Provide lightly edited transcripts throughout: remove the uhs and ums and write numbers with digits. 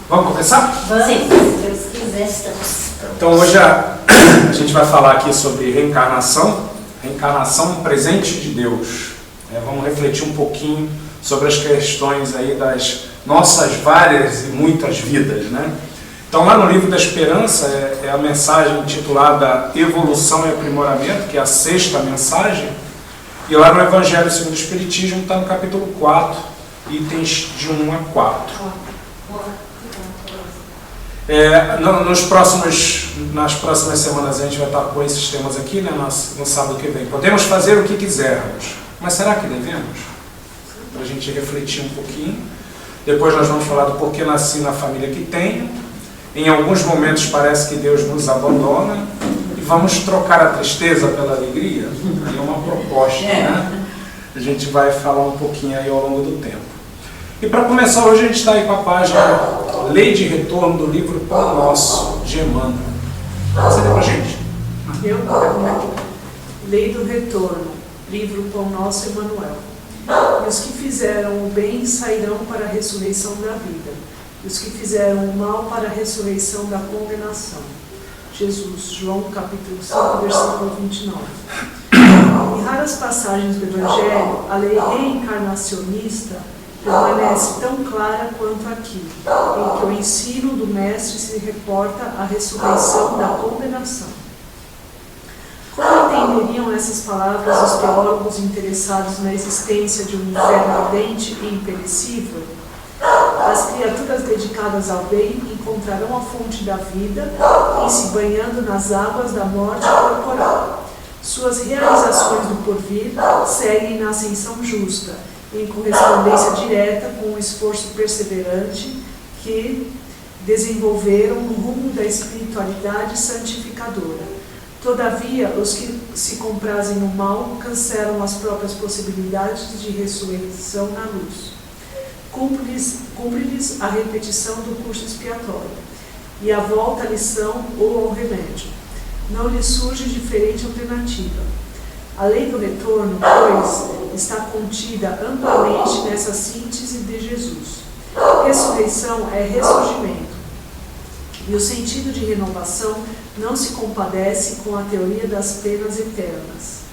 Vamos começar? Vamos, se Deus quiser, estamos prontos. Então hoje a gente vai falar aqui sobre reencarnação. Reencarnação, um presente de Deus. Vamos refletir um pouquinho sobre as questões aí das nossas várias e muitas vidas, né? Então lá no livro da Esperança é a mensagem intitulada Evolução e Aprimoramento, que é a 6ª mensagem. E lá no Evangelho segundo o Espiritismo está no capítulo 4, itens de 1 a 4. Nas próximas semanas a gente vai estar com esses temas aqui, né, no sábado que vem. Podemos fazer o que quisermos, mas será que devemos? Para a gente refletir um pouquinho. Depois nós vamos falar do porquê nasci na família que tenho. Em alguns momentos parece que Deus nos abandona. E vamos trocar a tristeza pela alegria. Aí é uma proposta, né? A gente vai falar um pouquinho aí ao longo do tempo. E para começar hoje a gente está aí com a página Lei de Retorno do livro Pão Nosso, de Emmanuel. Você lê para a gente? Lei do Retorno, livro Pão Nosso, Emmanuel. E os que fizeram o bem sairão para a ressurreição da vida, e os que fizeram o mal para a ressurreição da condenação. Jesus, João capítulo 5, versículo 29. Em raras passagens do Evangelho, a lei reencarnacionista permanece tão clara quanto aqui, em que o ensino do Mestre se reporta à ressurreição da condenação. Como entenderiam essas palavras os teólogos interessados na existência de um inferno ardente e imperecível? As criaturas dedicadas ao bem encontrarão a fonte da vida em se banhando nas águas da morte corporal. Suas realizações do porvir seguem na ascensão justa, em correspondência direta com o esforço perseverante que desenvolveram no rumo da espiritualidade santificadora. Todavia, os que se comprazem no mal cancelam as próprias possibilidades de ressurreição na luz. Cumpre-lhes a repetição do curso expiatório e a volta à lição ou ao remédio. Não lhes surge diferente alternativa. A lei do retorno, pois, está contida amplamente nessa síntese de Jesus. Ressurreição é ressurgimento. E o sentido de renovação não se compadece com a teoria das penas eternas.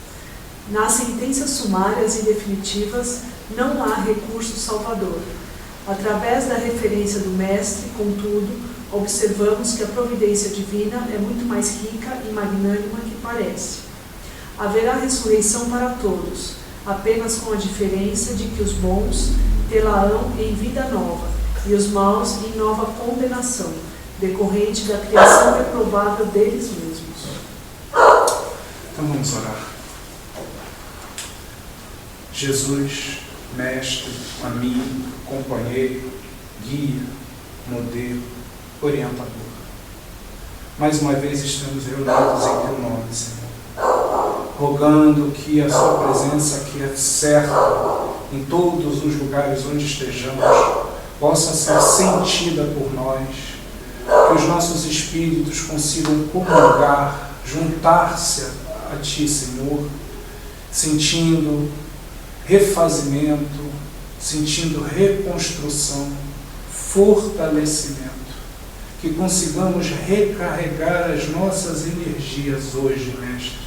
Nas sentenças sumárias e definitivas não há recurso salvador. Através da referência do Mestre, contudo, observamos que a providência divina é muito mais rica e magnânima que parece. Haverá ressurreição para todos, apenas com a diferença de que os bons tê-la-ão em vida nova e os maus em nova condenação, decorrente da criação reprovável deles mesmos. Então vamos orar. Jesus, mestre, amigo, companheiro, guia, modelo, orientador. Mais uma vez estamos reunidos em Teu nome, Senhor, rogando que a Sua presença, que é certa em todos os lugares onde estejamos, possa ser sentida por nós, que os nossos espíritos consigam comungar, juntar-se a Ti, Senhor, sentindo refazimento, sentindo reconstrução, fortalecimento, que consigamos recarregar as nossas energias hoje, Mestre,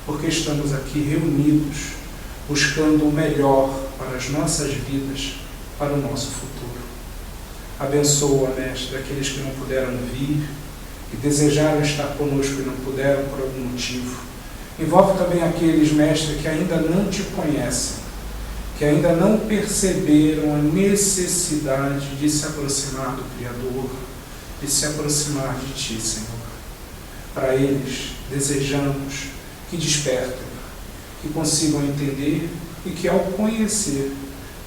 porque estamos aqui reunidos, buscando o melhor para as nossas vidas, para o nosso futuro. Abençoa, Mestre, aqueles que não puderam vir, que desejaram estar conosco e não puderam por algum motivo. Envolve também aqueles, Mestre, que ainda não Te conhecem, que ainda não perceberam a necessidade de se aproximar do Criador, de se aproximar de Ti, Senhor. Para eles, desejamos que despertem, que consigam entender e que, ao conhecer,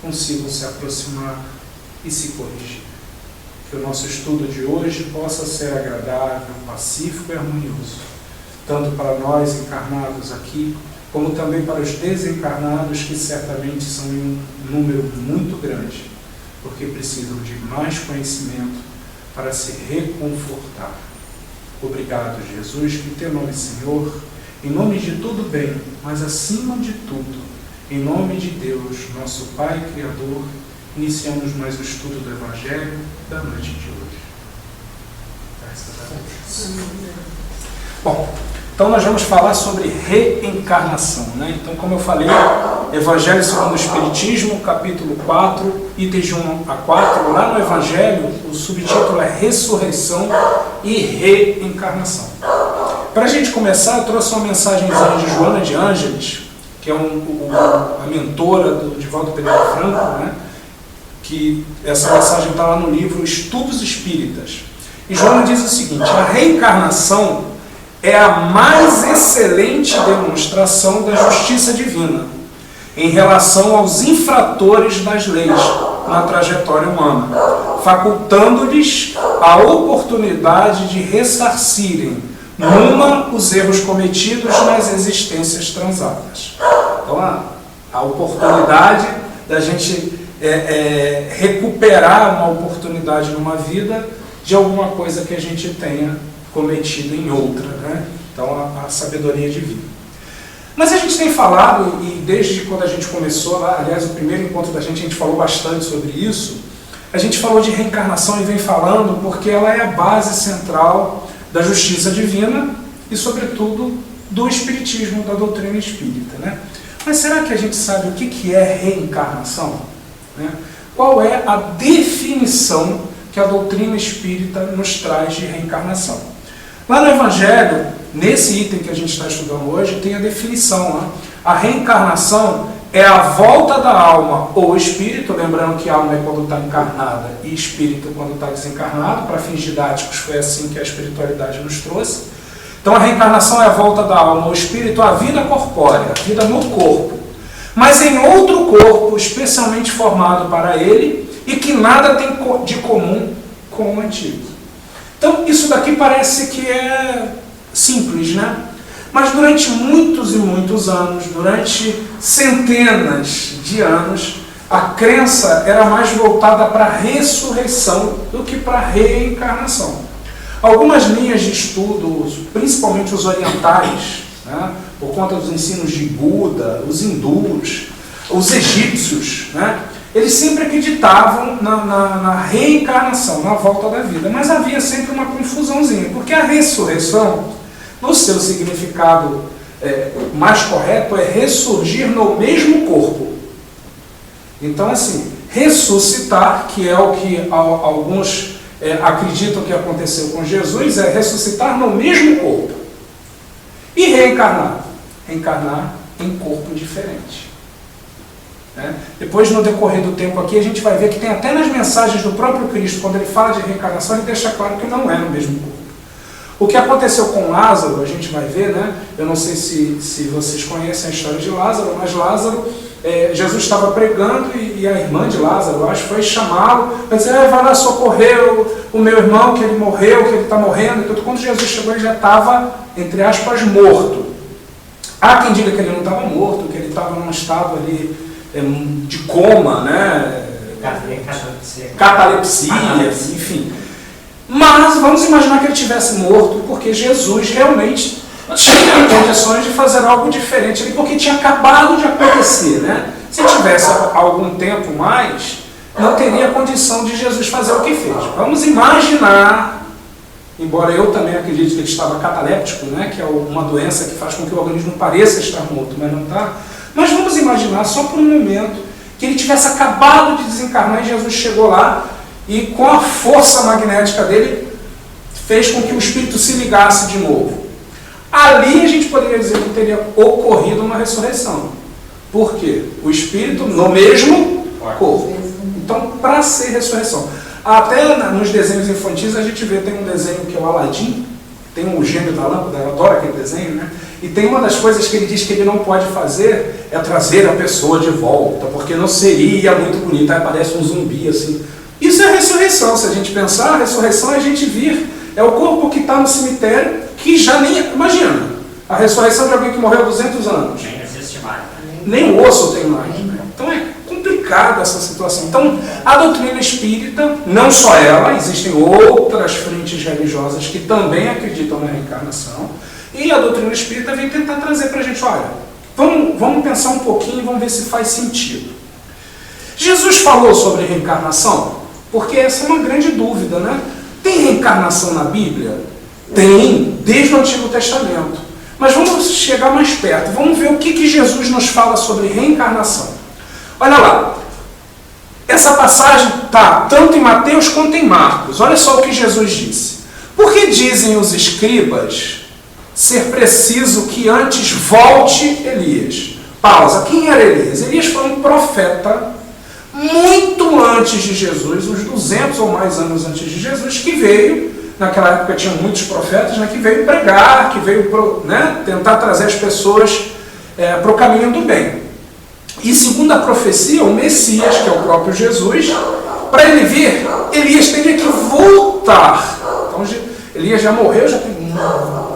consigam se aproximar e se corrigir. Que o nosso estudo de hoje possa ser agradável, pacífico e harmonioso, tanto para nós encarnados aqui, como também para os desencarnados, que certamente são em um número muito grande, porque precisam de mais conhecimento para se reconfortar. Obrigado, Jesus, que em Teu nome, Senhor, em nome de tudo bem, mas acima de tudo, em nome de Deus, nosso Pai Criador, iniciamos mais o estudo do Evangelho da noite de hoje. Graças a Deus. Bom, então nós vamos falar sobre reencarnação, né? Então, como eu falei, Evangelho segundo o Espiritismo, capítulo 4, itens de 1 a 4. Lá no Evangelho, o subtítulo é Ressurreição e Reencarnação. Para a gente começar, eu trouxe uma mensagenzinha de Joana de Ângeles, que é a mentora do Divaldo Pereira Franco, né? Que essa mensagem está lá no livro Estudos Espíritas. E Joana diz o seguinte: a reencarnação é a mais excelente demonstração da justiça divina em relação aos infratores das leis na trajetória humana, facultando-lhes a oportunidade de ressarcirem numa os erros cometidos nas existências transatas. Então, a oportunidade da gente recuperar uma oportunidade numa vida de alguma coisa que a gente tenha cometido em outra, né? Então, a sabedoria divina. Mas a gente tem falado, e desde quando a gente começou lá, aliás, o primeiro encontro da gente falou bastante sobre isso, a gente falou de reencarnação e vem falando porque ela é a base central da justiça divina e, sobretudo, do espiritismo, da doutrina espírita, né? Mas será que a gente sabe o que é reencarnação? Né? Qual é a definição que a doutrina espírita nos traz de reencarnação? Lá no Evangelho, nesse item que a gente está estudando hoje, tem a definição. Né? A reencarnação é a volta da alma ou espírito, lembrando que alma é quando está encarnada e espírito quando está desencarnado, para fins didáticos foi assim que a espiritualidade nos trouxe. Então a reencarnação é a volta da alma ou espírito à vida corpórea, a vida no corpo, mas em outro corpo especialmente formado para ele e que nada tem de comum com o antigo. Então isso daqui parece que é simples, né? Mas durante muitos e muitos anos, durante centenas de anos, a crença era mais voltada para a ressurreição do que para a reencarnação. Algumas linhas de estudo, principalmente os orientais, né, por conta dos ensinos de Buda, os hindus, os egípcios, né, eles sempre acreditavam na reencarnação, na volta da vida, mas havia sempre uma confusãozinha, porque a ressurreição, no seu significado mais correto, é ressurgir no mesmo corpo. Então, assim, ressuscitar, que é o que alguns acreditam que aconteceu com Jesus, é ressuscitar no mesmo corpo. E reencarnar? Reencarnar em corpo diferente. Depois, no decorrer do tempo aqui, a gente vai ver que tem até nas mensagens do próprio Cristo, quando ele fala de reencarnação, ele deixa claro que não é no mesmo corpo. O que aconteceu com Lázaro, a gente vai ver, né? Eu não sei se vocês conhecem a história de Lázaro, mas Lázaro, Jesus estava pregando e a irmã de Lázaro, eu acho, foi chamá-lo, vai dizer, vai lá socorrer o meu irmão, que ele morreu, que ele está morrendo, e tudo. Quando Jesus chegou, ele já estava, entre aspas, morto. Há quem diga que ele não estava morto, que ele estava num estado ali de coma, né? Catalepsia, enfim. Mas vamos imaginar que ele tivesse morto porque Jesus realmente tinha condições de fazer algo diferente ali, porque tinha acabado de acontecer, né? Se tivesse algum tempo mais, não teria condição de Jesus fazer o que fez. Vamos imaginar, embora eu também acredite que ele estava cataléptico, né? Que é uma doença que faz com que o organismo pareça estar morto, mas não está. Mas vamos imaginar, só por um momento, que ele tivesse acabado de desencarnar e Jesus chegou lá e com a força magnética dele fez com que o espírito se ligasse de novo. Ali a gente poderia dizer que teria ocorrido uma ressurreição. Por quê? O espírito no mesmo corpo. Então, para ser ressurreição. Até nos desenhos infantis a gente vê, tem um desenho que é o Aladim, tem um gênio da lâmpada, eu adoro aquele desenho, né? E tem uma das coisas que ele diz que ele não pode fazer é trazer a pessoa de volta, porque não seria muito bonito, aí aparece um zumbi assim. Isso é ressurreição, se a gente pensar, a ressurreição é a gente vir, é o corpo que está no cemitério, que já nem, imagina, a ressurreição de alguém que morreu há 200 anos. Nem existe mais. Nem o osso tem mais. Né? Então é complicada essa situação. Então, a doutrina espírita, não só ela, existem outras frentes religiosas que também acreditam na reencarnação, e a doutrina espírita vem tentar trazer para a gente, olha, vamos pensar um pouquinho e vamos ver se faz sentido. Jesus falou sobre reencarnação? Porque essa é uma grande dúvida, né? Tem reencarnação na Bíblia? Tem, desde o Antigo Testamento. Mas vamos chegar mais perto, vamos ver o que Jesus nos fala sobre reencarnação. Olha lá, essa passagem está tanto em Mateus quanto em Marcos. Olha só o que Jesus disse. Por que dizem os escribas ser preciso que antes volte Elias? Pausa. Quem era Elias? Elias foi um profeta muito antes de Jesus, uns 200 ou mais anos antes de Jesus, que veio, naquela época tinha muitos profetas, né, que veio pregar, que veio tentar trazer as pessoas para o caminho do bem. E segundo a profecia, o Messias, que é o próprio Jesus, para ele vir, Elias teria que voltar. Então, Elias já morreu, já tem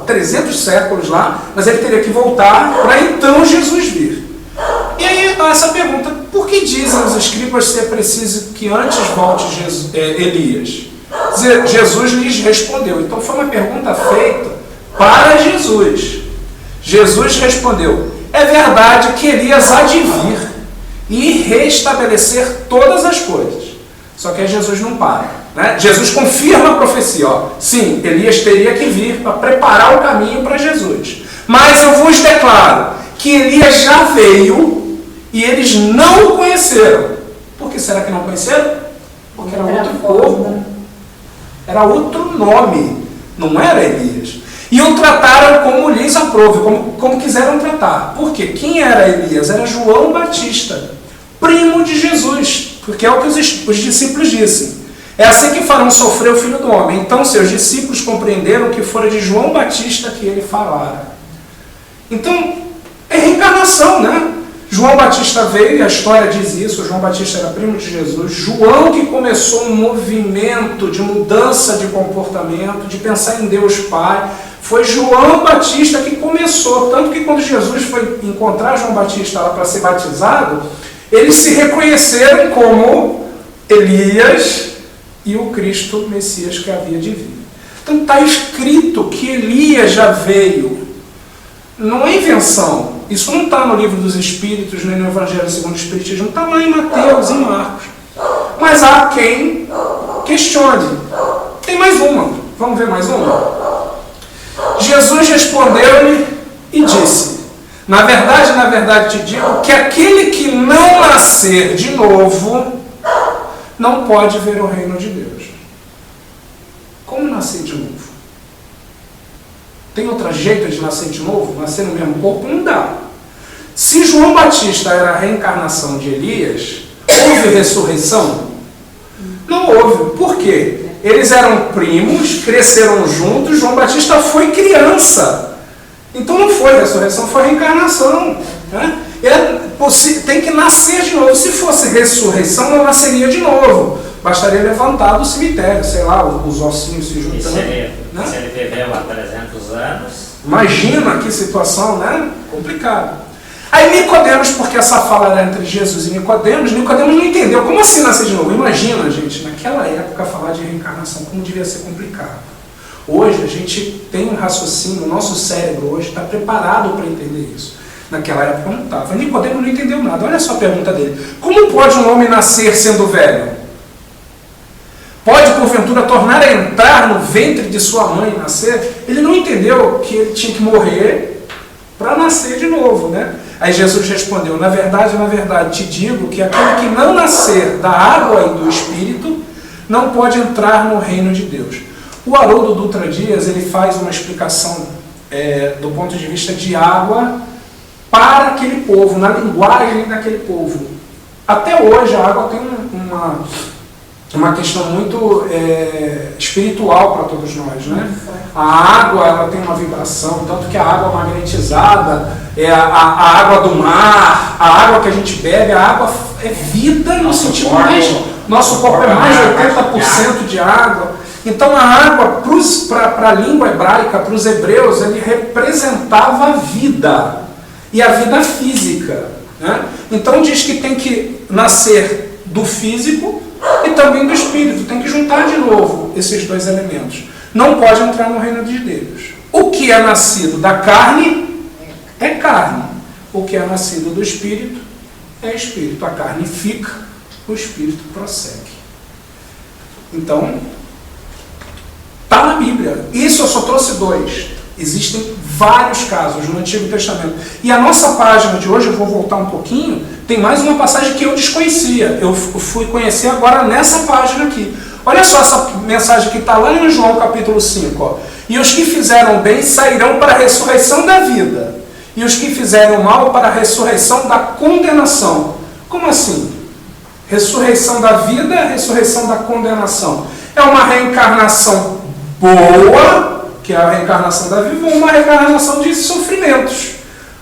300 séculos lá, mas ele teria que voltar para então Jesus vir. E aí, essa pergunta, por que dizem os escribas ser preciso que antes volte Elias? Jesus lhes respondeu. Então, foi uma pergunta feita para Jesus. Jesus respondeu, é verdade que Elias há de vir e restabelecer todas as coisas. Só que aí Jesus não para, né? Jesus confirma a profecia. Sim, Elias teria que vir para preparar o caminho para Jesus. Mas eu vos declaro que Elias já veio e eles não o conheceram. Por que será que não conheceram? Porque era outro povo. Era outro nome. Não era Elias. E o trataram como lhes aprouve, como quiseram tratar. Por quê? Quem era Elias? Era João Batista, primo de Jesus. Porque é o que os discípulos dizem. É assim que farão sofrer o Filho do Homem. Então seus discípulos compreenderam que fora de João Batista que ele falara. Então, é reencarnação, né? João Batista veio, e a história diz isso, João Batista era primo de Jesus. João que começou um movimento de mudança de comportamento, de pensar em Deus Pai. Foi João Batista que começou, tanto que quando Jesus foi encontrar João Batista lá para ser batizado, eles se reconheceram como Elias e o Cristo Messias que havia de vir. Então está escrito que Elias já veio. Não é invenção. Isso não está no livro dos Espíritos, nem no Evangelho segundo o Espiritismo. Está lá em Mateus, em Marcos. Mas há quem questione. Tem mais uma. Vamos ver mais uma? Jesus respondeu-lhe e disse, na verdade te digo que aquele que não nascer de novo não pode ver o reino de Deus. Como nascer de novo? Tem outro jeito de nascer de novo? Nascer no mesmo corpo? Não dá. Se João Batista era a reencarnação de Elias, houve ressurreição? Não houve. Por quê? Eles eram primos, cresceram juntos, João Batista foi criança. Então não foi ressurreição, foi reencarnação. Né? Tem que nascer de novo. Se fosse ressurreição, não nasceria de novo. Bastaria levantar do cemitério, sei lá, os ossinhos se juntando. Se ele viveu há 300 anos... Imagina que situação, né? Complicado. Aí Nicodemos, porque essa fala era entre Jesus e Nicodemos não entendeu. Como assim nascer de novo? Imagina, gente, naquela época falar de reencarnação, como devia ser complicado. Hoje a gente tem um raciocínio, o nosso cérebro hoje está preparado para entender isso. Naquela época não estava. Nicodemos não entendeu nada. Olha só a pergunta dele. Como pode um homem nascer sendo velho? Pode, porventura, tornar a entrar no ventre de sua mãe e nascer? Ele não entendeu que ele tinha que morrer para nascer de novo, né? Aí Jesus respondeu, na verdade, te digo que aquele que não nascer da água e do Espírito não pode entrar no reino de Deus. O Haroldo Dutra Dias, ele faz uma explicação do ponto de vista de água para aquele povo, na linguagem daquele povo. Até hoje a água tem uma questão muito espiritual para todos nós, né? A água, ela tem uma vibração, tanto que a água magnetizada, a água do mar, a água que a gente bebe, a água é vida no sentido mais... Nosso corpo é mais de 80% de água. Então a água, para a língua hebraica, para os hebreus, ele representava a vida, e a vida física, né? Então diz que tem que nascer do físico e também do espírito, tem que juntar de novo esses dois elementos. Não pode entrar no reino de Deus. O que é nascido da carne é carne. O que é nascido do espírito é espírito. A carne fica, o espírito prossegue. Então, está na Bíblia. Isso eu só trouxe 2. Existem vários casos no Antigo Testamento. E a nossa página de hoje, eu vou voltar um pouquinho, tem mais uma passagem que eu desconhecia. Eu fui conhecer agora nessa página aqui. Olha só essa mensagem que está lá em João capítulo 5. Ó. E os que fizeram bem sairão para a ressurreição da vida. E os que fizeram mal para a ressurreição da condenação. Como assim? Ressurreição da vida, ressurreição da condenação. É uma reencarnação boa, que é a reencarnação da vida, ou uma reencarnação de sofrimentos,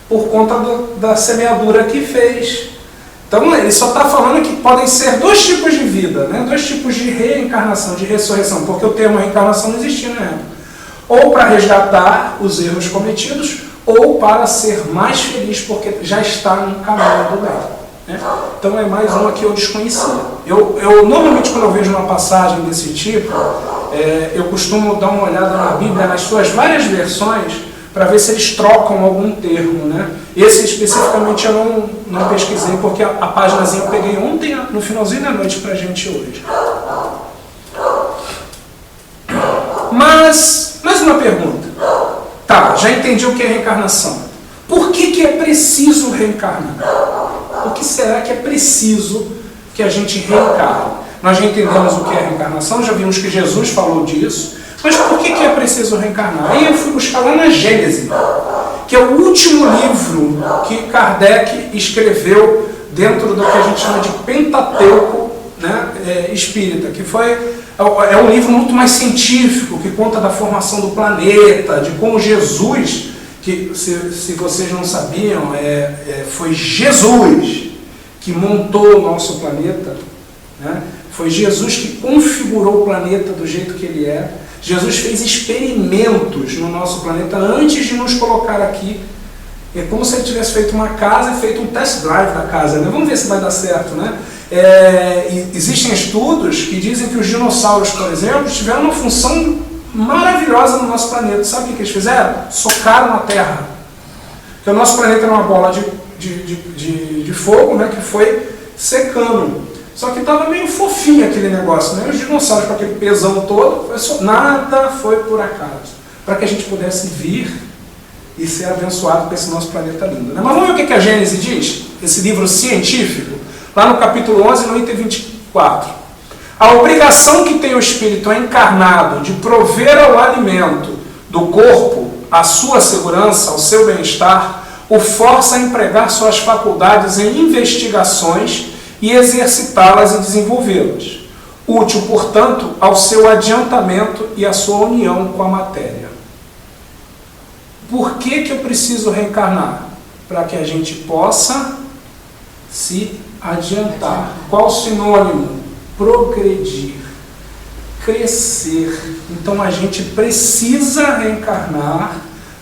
por conta da semeadura que fez. Então, ele só está falando que podem ser 2 tipos de vida, né? 2 tipos de reencarnação, de ressurreição, porque o termo reencarnação não existia na época. Ou para resgatar os erros cometidos, ou para ser mais feliz, porque já está no caminho do bem. Né? Então, é mais uma que eu desconhecia. Eu normalmente, quando eu vejo uma passagem desse tipo, eu costumo dar uma olhada na Bíblia, nas suas várias versões, para ver se eles trocam algum termo, né? Esse especificamente eu não pesquisei, porque a páginazinha eu peguei ontem, no finalzinho da noite, para a gente hoje. Mas, mais uma pergunta. Tá, já entendi o que é reencarnação. Por que é preciso reencarnar? Por que será que é preciso que a gente reencarne? Nós já entendemos o que é reencarnação, já vimos que Jesus falou disso, mas por que é preciso reencarnar? Aí eu fui buscar lá na Gênesis, que é o último livro que Kardec escreveu dentro do que a gente chama de Pentateuco, né, espírita, que é um livro muito mais científico, que conta da formação do planeta, de como Jesus, que se vocês não sabiam, foi Jesus que montou o nosso planeta, né? Foi Jesus que configurou o planeta do jeito que ele é. Jesus fez experimentos no nosso planeta antes de nos colocar aqui. É como se ele tivesse feito uma casa e feito um test drive da casa, né? Vamos ver se vai dar certo, né? Existem estudos que dizem que os dinossauros, por exemplo, tiveram uma função maravilhosa no nosso planeta. Sabe o que eles fizeram? Socaram a Terra. Porque o nosso planeta era uma bola de fogo, né, que foi secando. Só que estava meio fofinho aquele negócio, né? Os dinossauros com aquele pesão todo, nada foi por acaso. Para que a gente pudesse vir e ser abençoado com esse nosso planeta lindo, né? Mas vamos ver o que a Gênesis diz? Esse livro científico, lá no capítulo 11, no item 24. A obrigação que tem o espírito encarnado de prover ao alimento do corpo a sua segurança, ao seu bem-estar, o força a empregar suas faculdades em investigações e exercitá-las e desenvolvê-las. Útil, portanto, ao seu adiantamento e à sua união com a matéria. Por que eu preciso reencarnar? Para que a gente possa se adiantar. Qual o sinônimo? Progredir, crescer. Então a gente precisa reencarnar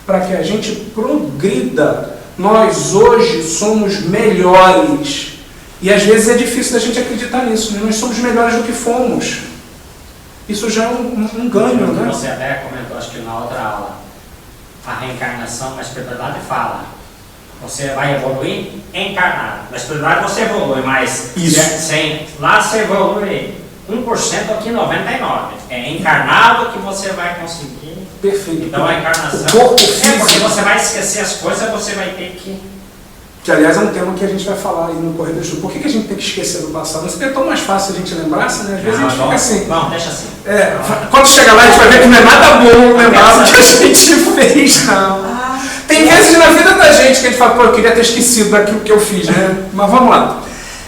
para que a gente progrida. Nós hoje somos melhores. E às vezes é difícil da gente acreditar nisso, né? Nós somos melhores do que fomos. Isso já é um ganho, né? Você até comentou, acho que na outra aula, a reencarnação, a espiritualidade fala, você vai evoluir encarnado. Na espiritualidade você evolui, mas lá você evolui 1%, aqui 99%. É encarnado que você vai conseguir. Perfeito. Então a encarnação porque você vai esquecer as coisas, você vai ter que aliás é um tema que a gente vai falar aí no Correio do Estudo. Por que a gente tem que esquecer do passado? Isso é tão mais fácil a gente lembrar, né? Às vezes a gente fica assim. Não, deixa assim. Quando chega lá a gente vai ver que não é nada bom lembrar do que a gente fez, não. Tem vezes na vida da gente que a gente fala, pô, eu queria ter esquecido daquilo que eu fiz, né? Mas vamos lá.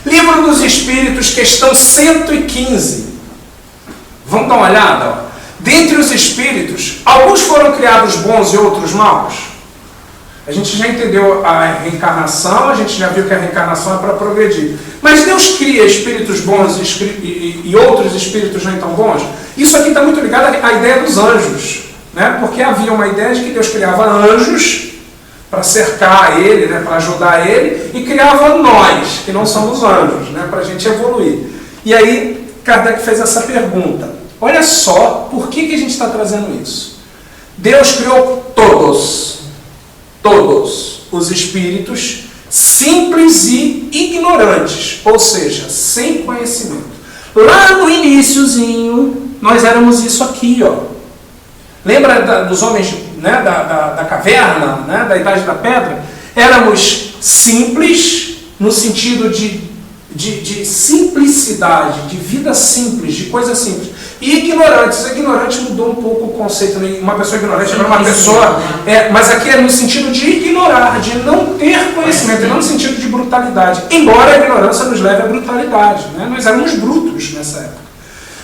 Livro dos Espíritos, questão 115. Vamos dar uma olhada? Ó. Dentre os espíritos, alguns foram criados bons e outros maus? A gente já entendeu a reencarnação, a gente já viu que a reencarnação é para progredir. Mas Deus cria espíritos bons e outros espíritos não tão bons? Isso aqui está muito ligado à ideia dos anjos, né? Porque havia uma ideia de que Deus criava anjos para cercar ele, né? Para ajudar ele, e criava nós, que não somos anjos, né? Para a gente evoluir. E aí Kardec fez essa pergunta. Olha só, por que a gente está trazendo isso? Deus criou todos os espíritos simples e ignorantes, ou seja, sem conhecimento. Lá no iniciozinho, nós éramos isso aqui, ó. Lembra dos homens, né, da caverna, né, da Idade da Pedra? Éramos simples, no sentido de simplicidade, de vida simples, de coisas simples. E ignorantes. Ignorante mudou um pouco o conceito. Uma pessoa ignorante era uma pessoa... mas aqui é no sentido de ignorar, de não ter conhecimento, e não no sentido de brutalidade. Embora a ignorância nos leve à brutalidade. Né? Nós éramos brutos nessa época.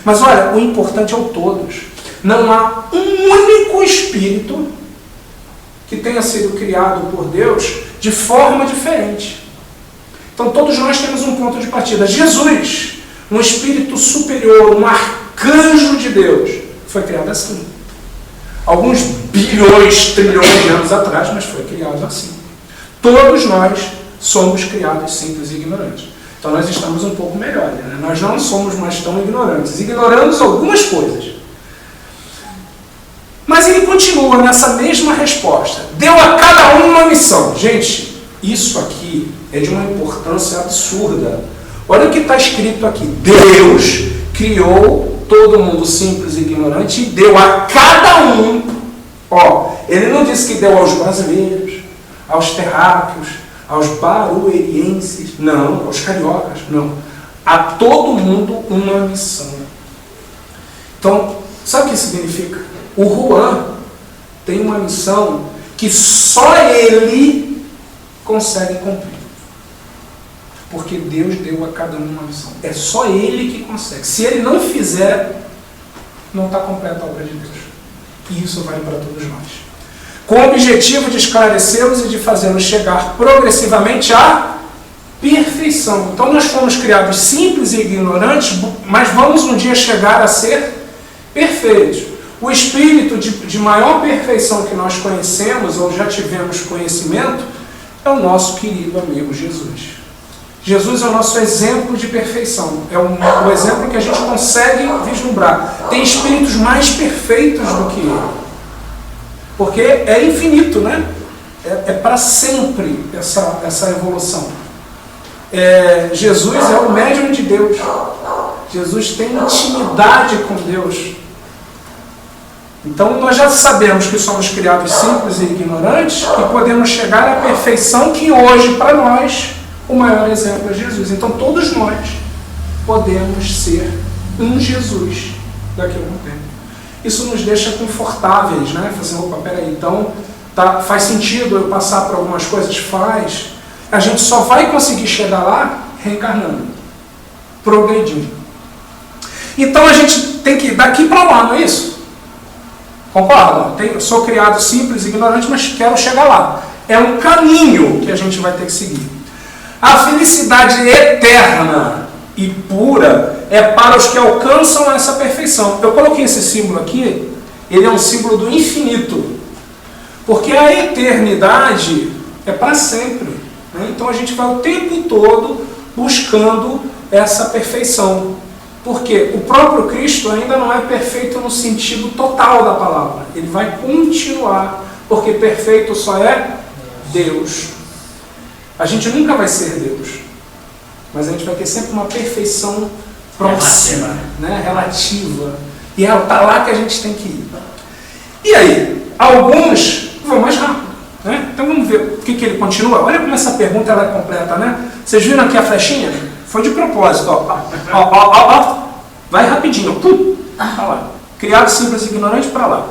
Mas olha, o importante é o todos. Não há um único espírito que tenha sido criado por Deus de forma diferente. Então todos nós temos um ponto de partida. Jesus, um espírito superior, um arcanjo de Deus, foi criado assim. Alguns bilhões, trilhões de anos atrás, mas foi criado assim. Todos nós somos criados simples e ignorantes. Então nós estamos um pouco melhor, né? Nós não somos mais tão ignorantes. Ignoramos algumas coisas. Mas ele continua nessa mesma resposta. Deu a cada um uma missão. Gente, isso aqui é de uma importância absurda. Olha o que está escrito aqui. Deus criou todo mundo simples e ignorante e deu a cada um. Ó, ele não disse que deu aos brasileiros, aos terráqueos, aos baruerienses, não, aos cariocas, não. A todo mundo uma missão. Então, sabe o que significa? O Juan tem uma missão que só ele consegue cumprir. Porque Deus deu a cada um uma missão. É só ele que consegue. Se ele não fizer, não está completa a obra de Deus. E isso vale para todos nós. Com o objetivo de esclarecê-los e de fazê-los chegar progressivamente à perfeição. Então nós fomos criados simples e ignorantes, mas vamos um dia chegar a ser perfeitos. O espírito de maior perfeição que nós conhecemos, ou já tivemos conhecimento, é o nosso querido amigo Jesus. Jesus é o nosso exemplo de perfeição. É o exemplo que a gente consegue vislumbrar. Tem espíritos mais perfeitos do que ele. Porque é infinito, né? É para sempre essa evolução. Jesus é o médium de Deus. Jesus tem intimidade com Deus. Então nós já sabemos que somos criados simples e ignorantes e podemos chegar à perfeição que hoje, para nós, o maior exemplo é Jesus. Então todos nós podemos ser um Jesus daqui a algum tempo. Isso nos deixa confortáveis, né? Fazendo, opa, peraí, então faz sentido eu passar por algumas coisas? Faz. A gente só vai conseguir chegar lá reencarnando, progredindo. Então a gente tem que ir daqui para lá, não é isso? Concordam? Eu sou criado simples, ignorante, mas quero chegar lá. É um caminho que a gente vai ter que seguir. A felicidade eterna e pura é para os que alcançam essa perfeição. Eu coloquei esse símbolo aqui, ele é um símbolo do infinito. Porque a eternidade é para sempre. Né? Então a gente vai o tempo todo buscando essa perfeição. Porque o próprio Cristo ainda não é perfeito no sentido total da palavra. Ele vai continuar, porque perfeito só é Deus. A gente nunca vai ser Deus, mas a gente vai ter sempre uma perfeição próxima, né? Relativa. E é para lá que a gente tem que ir. E aí, alguns vão mais rápido. Né? Então vamos ver o que ele continua. Olha como essa pergunta ela é completa, né? Vocês viram aqui a flechinha? Foi de propósito. Ó. Vai rapidinho. Pum. Tá lá. Criado simples e ignorante para lá.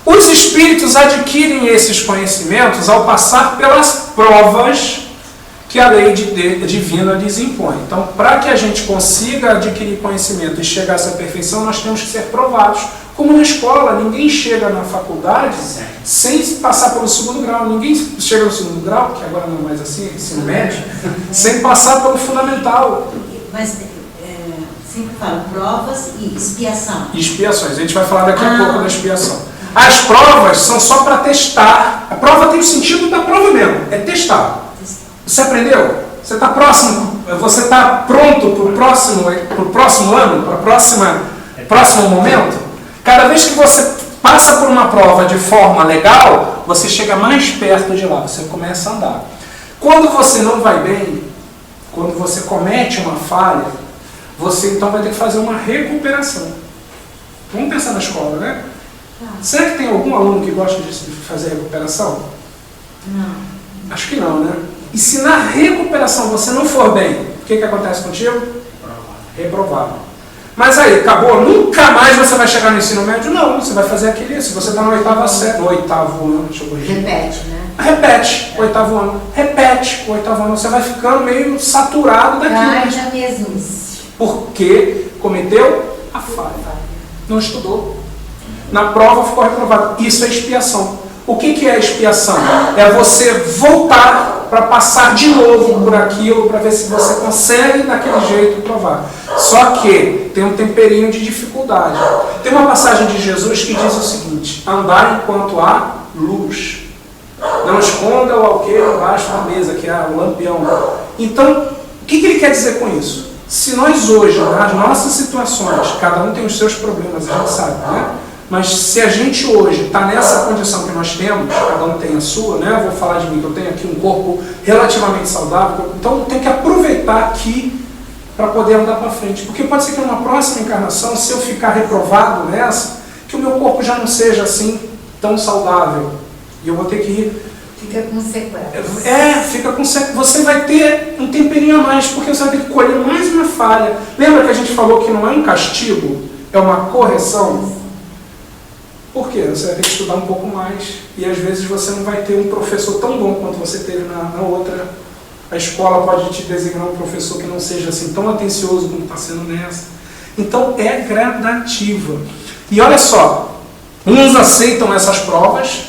Os espíritos adquirem esses conhecimentos ao passar pelas provas que a lei divina lhes impõe. Então, para que a gente consiga adquirir conhecimento e chegar a essa perfeição, nós temos que ser provados. Como na escola, ninguém chega na faculdade sem passar pelo segundo grau. Ninguém chega no segundo grau, que agora não é mais assim, ensino médio, sem passar pelo fundamental. Mas sempre fala provas e expiação. Expiações. A gente vai falar daqui a pouco da expiação. As provas são só para testar. A prova tem o sentido da prova mesmo, é testar. Você aprendeu? Você está próximo? Você está pronto para o próximo ano? Para o próximo momento? Cada vez que você passa por uma prova de forma legal, você chega mais perto de lá, você começa a andar. Quando você não vai bem, quando você comete uma falha, você então vai ter que fazer uma recuperação. Vamos pensar na escola, né? Será que tem algum aluno que gosta de fazer recuperação? Não. Acho que não, né? E se na recuperação você não for bem, o que acontece contigo? Reprovado. Mas aí, acabou? Nunca mais você vai chegar no ensino médio? Não, você vai fazer aquele. Se você está no oitavo ano, deixa eu corrigir. Repete, né? Repete o oitavo ano. Repete o oitavo ano. Você vai ficando meio saturado daquilo. Cai na mesmice. Porque cometeu a falha. Não estudou. Na prova ficou reprovado. Isso é expiação. O que é expiação? É você voltar para passar de novo por aquilo, para ver se você consegue daquele jeito provar. Só que tem um temperinho de dificuldade. Tem uma passagem de Jesus que diz o seguinte: andar enquanto há luz. Não esconda o alqueire embaixo da mesa, que é o lampião. Então, o que ele quer dizer com isso? Se nós hoje, nas nossas situações, cada um tem os seus problemas, a gente sabe, né? Mas se a gente hoje está nessa condição que nós temos, cada um tem a sua, né? Eu vou falar de mim, que eu tenho aqui um corpo relativamente saudável, então eu tenho que aproveitar aqui para poder andar para frente. Porque pode ser que numa próxima encarnação, se eu ficar reprovado nessa, que o meu corpo já não seja assim tão saudável. E eu vou ter que ir. Fica com sequelas. Fica com sequelas. Você vai ter um temperinho a mais, porque você vai ter que colher mais uma falha. Lembra que a gente falou que não é um castigo, é uma correção? Por quê? Você vai ter que estudar um pouco mais. E às vezes você não vai ter um professor tão bom quanto você teve na outra. A escola pode te designar um professor que não seja assim tão atencioso como está sendo nessa. Então é gradativa. E olha só, uns aceitam essas provas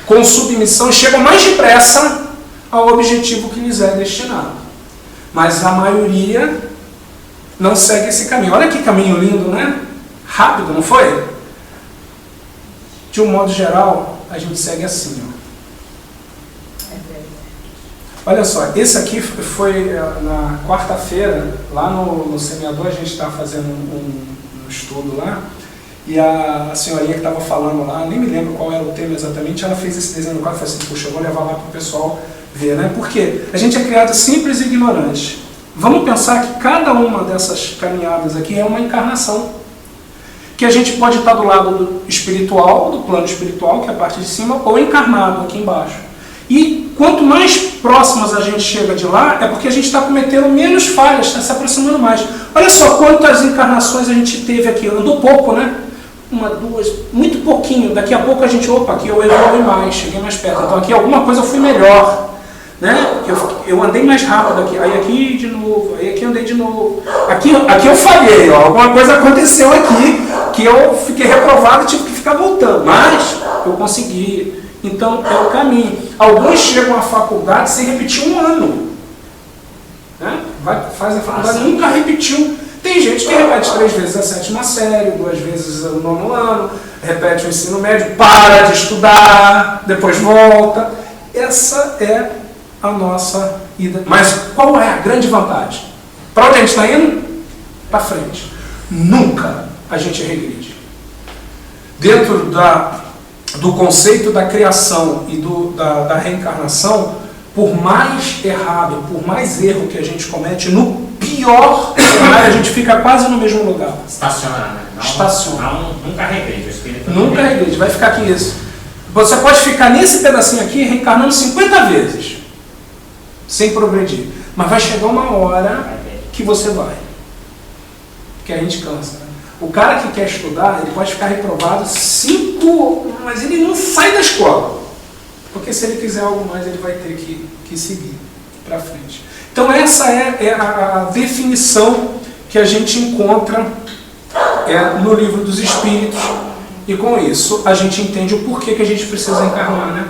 com submissão e chegam mais depressa ao objetivo que lhes é destinado. Mas a maioria não segue esse caminho. Olha que caminho lindo, né? Rápido, não foi? De um modo geral, a gente segue assim, ó. Olha só, esse aqui foi na quarta-feira, lá no semeador, a gente está fazendo um estudo lá, e a senhorinha que estava falando lá, nem me lembro qual era o tema exatamente, ela fez esse desenho no quadro e falou assim: puxa, eu vou levar lá para o pessoal ver, né? Porque a gente é criado simples e ignorante. Vamos pensar que cada uma dessas caminhadas aqui é uma encarnação. Que a gente pode estar do lado do espiritual, do plano espiritual, que é a parte de cima, ou encarnado aqui embaixo. E quanto mais próximas a gente chega de lá, é porque a gente está cometendo menos falhas, está se aproximando mais. Olha só quantas encarnações a gente teve aqui, andou pouco, né? Uma, duas, muito pouquinho. Daqui a pouco a gente, opa, aqui eu evolui mais, cheguei mais perto. Então aqui alguma coisa eu fui melhor, né? Eu andei mais rápido aqui, aí aqui de novo, aí aqui andei de novo. Aqui eu falhei, ó, alguma coisa aconteceu aqui, que eu fiquei reprovado e tive que ficar voltando. Mas eu consegui. Então é o caminho. Alguns chegam à faculdade sem repetir um ano. Né? Faz a faculdade, nunca repetiu. Tem gente que repete 3 vezes a 7ª série, 2 vezes o 9º ano, repete o ensino médio, para de estudar, depois volta. Essa é a nossa ida. Mas qual é a grande vantagem? Para onde a gente está indo? Para frente. Nunca a gente regride. Dentro do conceito da criação e da reencarnação, por mais errado, por mais erro que a gente comete, no pior cenário a gente fica quase no mesmo lugar. Estaciona, né? Estaciona. Nunca regride, o espírito nunca regride, vai ficar aqui isso. Você pode ficar nesse pedacinho aqui reencarnando 50 vezes, sem progredir. Mas vai chegar uma hora que você vai. Que a gente cansa, né? O cara que quer estudar, ele pode ficar reprovado 5, mas ele não sai da escola. Porque se ele quiser algo mais, ele vai ter que seguir para frente. Então essa é a definição que a gente encontra no Livro dos Espíritos. E com isso a gente entende o porquê que a gente precisa encarnar, né?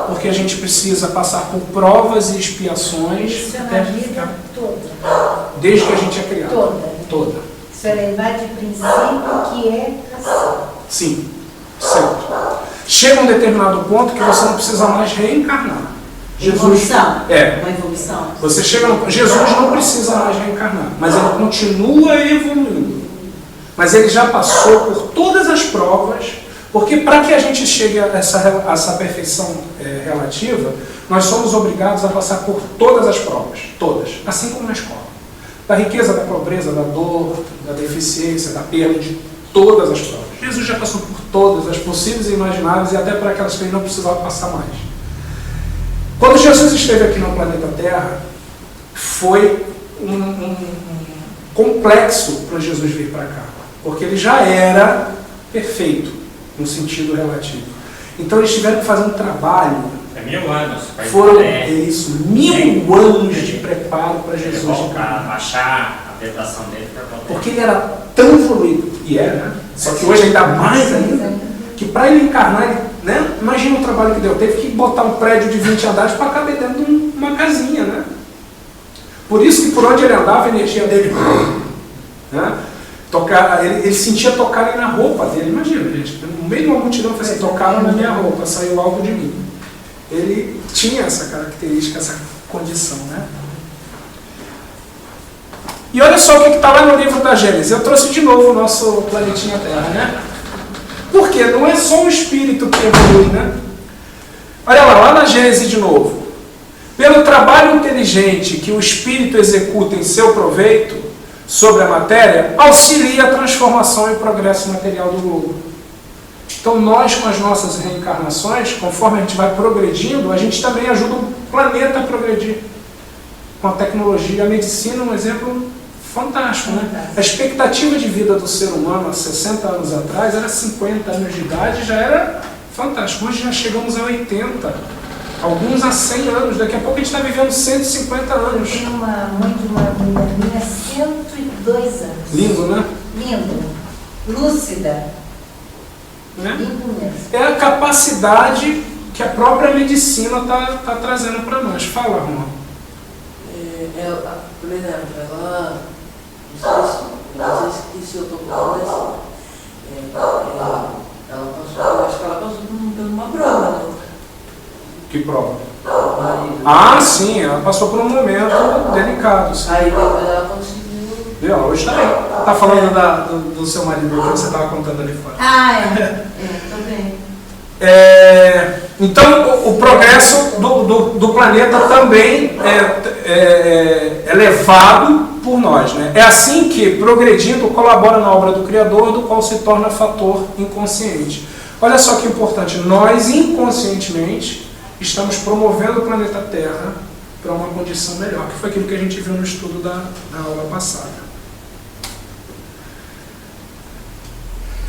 Porque a gente precisa passar por provas e expiações. Isso é na vida toda. Desde que a gente é criado. Toda. Isso é levar de princípio que é assim. Sim, sempre. Chega um determinado ponto que você não precisa mais reencarnar. Evolução. É. Uma evolução. Você chega Jesus não precisa mais reencarnar, mas ele continua evoluindo. Mas ele já passou por todas as provas, porque para que a gente chegue a essa perfeição relativa, nós somos obrigados a passar por todas as provas, todas, assim como na escola. Da riqueza, da pobreza, da dor, da deficiência, da perda, de todas as provas. Jesus já passou por todas, as possíveis e imagináveis, e até por aquelas que ele não precisava passar mais. Quando Jesus esteve aqui no planeta Terra, foi um complexo para Jesus vir para cá, porque ele já era perfeito, no sentido relativo. Então eles tiveram que fazer um trabalho. 1000 anos. Foram isso, 1000 anos de preparo para Jesus. Para baixar a tentação dele. Porque ele era tão evoluído, e é, né? Só que hoje ainda mais ainda, que para ele encarnar, ele, né? Imagina o trabalho que deu. Teve que botar um prédio de 20 andares para caber dentro de uma casinha, né? Por isso que por onde ele andava, a energia dele, né? Ele sentia tocarem na roupa dele. Imagina, gente, no meio de uma multidão, foi assim, tocaram na minha roupa, saiu algo de mim. Ele tinha essa característica, essa condição, né? E olha só o que está lá no livro da Gênesis. Eu trouxe de novo o nosso planetinha Terra, né? Porque não é só o espírito que evolui, né? Olha lá na Gênesis de novo. Pelo trabalho inteligente que o espírito executa em seu proveito sobre a matéria, auxilia a transformação e progresso material do globo. Então nós, com as nossas reencarnações, conforme a gente vai progredindo, a gente também ajuda o planeta a progredir. Com a tecnologia, a medicina é um exemplo fantástico, né? A expectativa de vida do ser humano há 60 anos atrás era 50 anos de idade, já era fantástico. Hoje já chegamos a 80, alguns a 100 anos, daqui a pouco a gente está vivendo 150 anos. Tem uma mãe de uma menina minha, 102 anos. Lindo, né? Lindo. Lúcida. Né? Lindo mesmo. É a capacidade que a própria medicina está trazendo para nós. Fala, Roma. Por exemplo, ela, não sei se eu estou falando assim, ela passou, eu acho que ela passou por uma prova, né? Que prova? Ah, sim, ela passou por um momento delicado. Sim. Aí depois ela conseguiu. Viu? Hoje também. Tá falando do seu marido que você estava contando ali fora. Ah, é. Tô bem. Então, o progresso do planeta também é levado por nós, né? É assim que, progredindo, colabora na obra do Criador, do qual se torna fator inconsciente. Olha só que importante, nós inconscientemente estamos promovendo o planeta Terra para uma condição melhor, que foi aquilo que a gente viu no estudo da aula passada.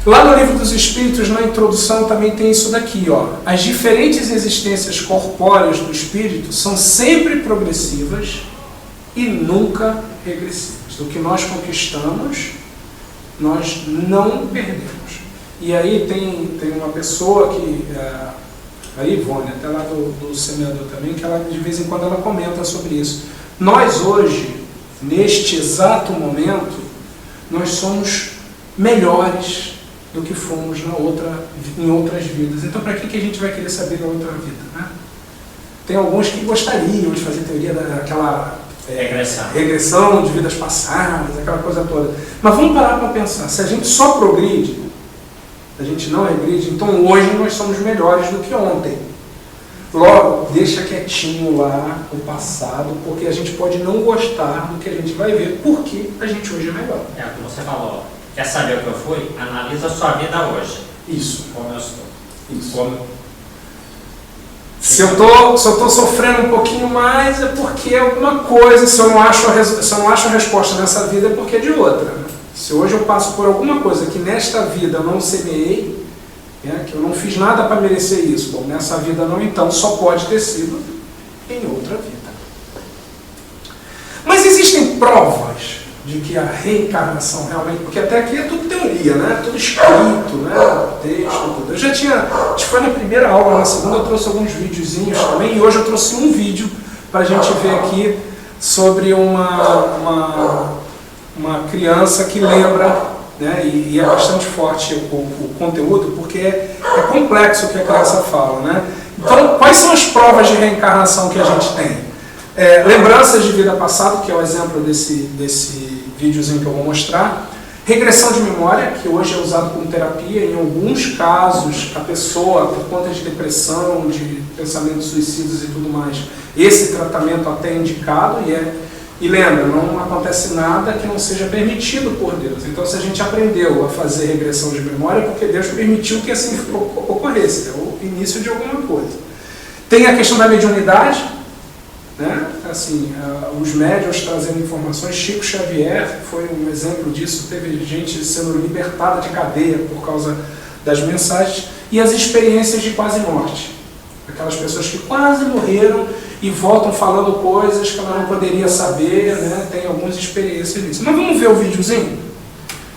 Lá no Livro dos Espíritos, na introdução, também tem isso daqui, ó. As diferentes existências corpóreas do espírito são sempre progressivas e nunca regressivas. Do que nós conquistamos, nós não perdemos. E aí tem uma pessoa que, a Ivone, até lá do semeador também, que ela de vez em quando ela comenta sobre isso. Nós hoje, neste exato momento, nós somos melhores do que fomos em outras vidas. Então, para que a gente vai querer saber da outra vida, né? Tem alguns que gostariam de fazer teoria daquela regressão de vidas passadas, aquela coisa toda. Mas vamos parar para pensar. Se a gente só progride, a gente não regride, então hoje nós somos melhores do que ontem. Logo, deixa quietinho lá o passado, porque a gente pode não gostar do que a gente vai ver, porque a gente hoje é melhor. Como você falou, quer saber o que eu fui? Analisa a sua vida hoje. Isso. Como eu estou. Isso. Se eu tô sofrendo um pouquinho mais, é porque alguma coisa, se eu não acho a resposta nessa vida, é porque é de outra. Né? Se hoje eu passo por alguma coisa que nesta vida eu não semeei, que eu não fiz nada para merecer isso, bom, nessa vida não, então só pode ter sido em outra vida. Mas existem provas de que a reencarnação realmente, porque até aqui é tudo teoria, né? Tudo escrito, né? Texto, tudo. Eu já tinha, acho que foi na primeira aula, na segunda eu trouxe alguns videozinhos também, e hoje eu trouxe um vídeo para a gente ver aqui sobre uma criança que lembra, né? E é bastante forte o conteúdo, porque é complexo o que a criança fala, né? Então, quais são as provas de reencarnação que a gente tem? Lembranças de vida passada, que é o exemplo desse videozinho que eu vou mostrar. Regressão de memória, que hoje é usado como terapia, em alguns casos a pessoa, por conta de depressão, de pensamentos suicidas e tudo mais, esse tratamento até é indicado e lembra, não acontece nada que não seja permitido por Deus. Então, se a gente aprendeu a fazer regressão de memória, é porque Deus permitiu que assim ocorresse, é o início de alguma coisa. Tem a questão da mediunidade, né? Assim, os médiuns trazendo informações. Chico Xavier foi um exemplo disso, teve gente sendo libertada de cadeia por causa das mensagens, e as experiências de quase morte, aquelas pessoas que quase morreram e voltam falando coisas que ela não poderia saber, né? Tem algumas experiências nisso. Mas vamos ver o videozinho?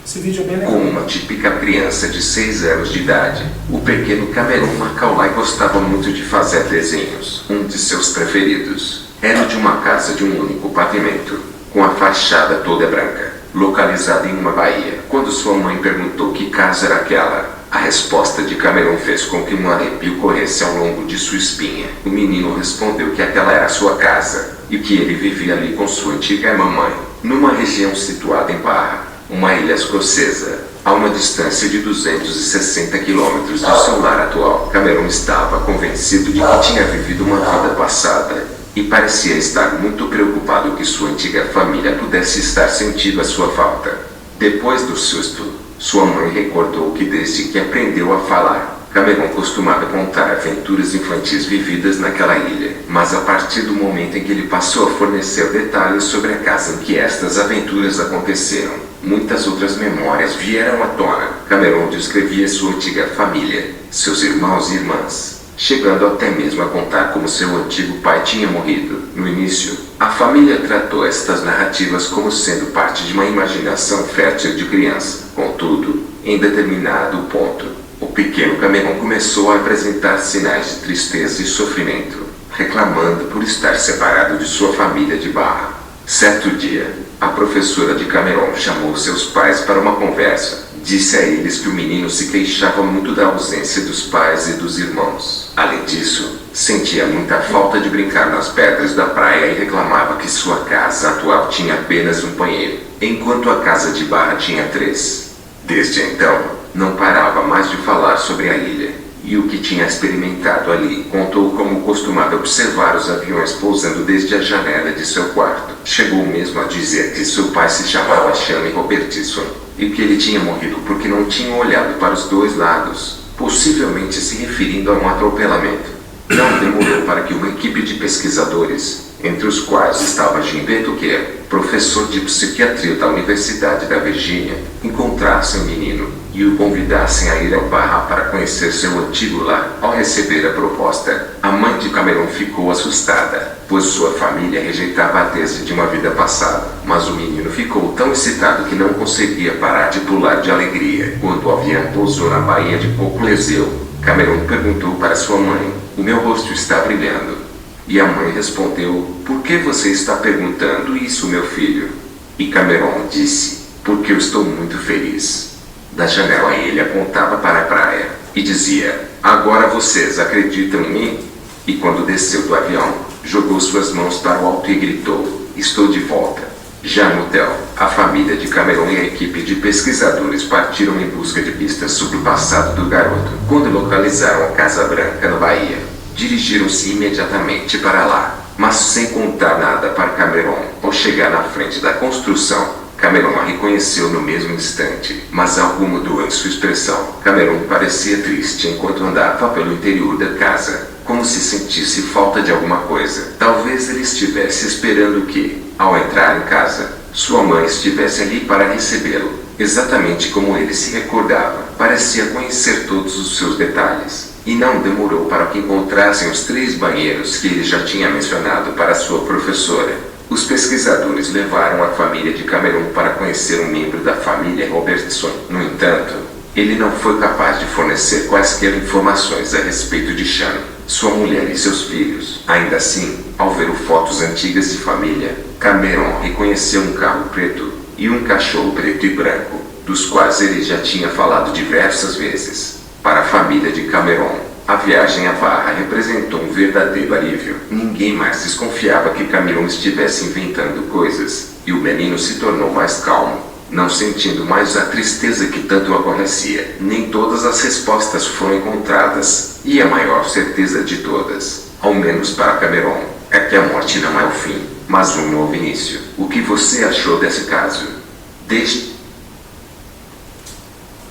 Esse vídeo é bem legal. Como uma típica criança de 6 anos de idade, o pequeno Cameron Macaulay gostava muito de fazer desenhos. Um de seus preferidos era o de uma casa de um único pavimento, com a fachada toda branca, localizada em uma baía. Quando sua mãe perguntou que casa era aquela, a resposta de Cameron fez com que um arrepio corresse ao longo de sua espinha. O menino respondeu que aquela era sua casa, e que ele vivia ali com sua antiga mamãe, numa região situada em Barra, uma ilha escocesa, a uma distância de 260 quilômetros do seu lar atual. Cameron estava convencido de que tinha vivido uma vida passada, e parecia estar muito preocupado que sua antiga família pudesse estar sentindo a sua falta. Depois do susto, sua mãe recordou que desde que aprendeu a falar, Cameron costumava contar aventuras infantis vividas naquela ilha. Mas a partir do momento em que ele passou a fornecer detalhes sobre a casa em que estas aventuras aconteceram, muitas outras memórias vieram à tona. Cameron descrevia sua antiga família, seus irmãos e irmãs, chegando até mesmo a contar como seu antigo pai tinha morrido. No início, a família tratou estas narrativas como sendo parte de uma imaginação fértil de criança. Contudo, em determinado ponto, o pequeno Cameron começou a apresentar sinais de tristeza e sofrimento, reclamando por estar separado de sua família de Barra. Certo dia, a professora de Cameron chamou seus pais para uma conversa. Disse a eles que o menino se queixava muito da ausência dos pais e dos irmãos. Além disso, sentia muita falta de brincar nas pedras da praia e reclamava que sua casa atual tinha apenas um banheiro, enquanto a casa de Barra tinha 3. Desde então, não parava mais de falar sobre a ilha e o que tinha experimentado ali. Contou como costumava observar os aviões pousando desde a janela de seu quarto. Chegou mesmo a dizer que seu pai se chamava Shane Robertson e que ele tinha morrido porque não tinha olhado para os dois lados, possivelmente se referindo a um atropelamento. Não demorou para que uma equipe de pesquisadores, entre os quais estava Jim Betuquer, professor de psiquiatria da Universidade da Virgínia, encontrassem o menino e o convidassem a ir ao Barra para conhecer seu antigo lar. Ao receber a proposta, a mãe de Cameron ficou assustada, pois sua família rejeitava a tese de uma vida passada. Mas o menino ficou tão excitado que não conseguia parar de pular de alegria. Quando o avião pousou na baía de Cocleseu, Cameron perguntou para sua mãe: "O meu rosto está brilhando?" E a mãe respondeu: "Por que você está perguntando isso, meu filho?" E Cameron disse: "Porque eu estou muito feliz." Da janela ele apontava para a praia e dizia: "Agora vocês acreditam em mim?" E quando desceu do avião, jogou suas mãos para o alto e gritou: "Estou de volta." Já no hotel, a família de Cameron e a equipe de pesquisadores partiram em busca de pistas sobre o passado do garoto. Quando localizaram a Casa Branca na Bahia, dirigiram-se imediatamente para lá, mas sem contar nada para Cameron. Ao chegar na frente da construção, Cameron a reconheceu no mesmo instante, mas algo mudou em sua expressão. Cameron parecia triste enquanto andava pelo interior da casa, como se sentisse falta de alguma coisa. Talvez ele estivesse esperando que, ao entrar em casa, sua mãe estivesse ali para recebê-lo, exatamente como ele se recordava. Parecia conhecer todos os seus detalhes. E não demorou para que encontrassem os 3 banheiros que ele já tinha mencionado para sua professora. Os pesquisadores levaram a família de Cameron para conhecer um membro da família Robertson. No entanto, ele não foi capaz de fornecer quaisquer informações a respeito de Shane, sua mulher e seus filhos. Ainda assim, ao ver fotos antigas de família, Cameron reconheceu um carro preto e um cachorro preto e branco, dos quais ele já tinha falado diversas vezes. Para a família de Cameron, a viagem à Barra representou um verdadeiro alívio. Ninguém mais desconfiava que Cameron estivesse inventando coisas, e o menino se tornou mais calmo. não sentindo mais a tristeza que tanto o aborrecia. Nem todas as respostas foram encontradas, e a maior certeza de todas, ao menos para Cameron, é que a morte não é o fim, mas um novo início. O que você achou desse caso?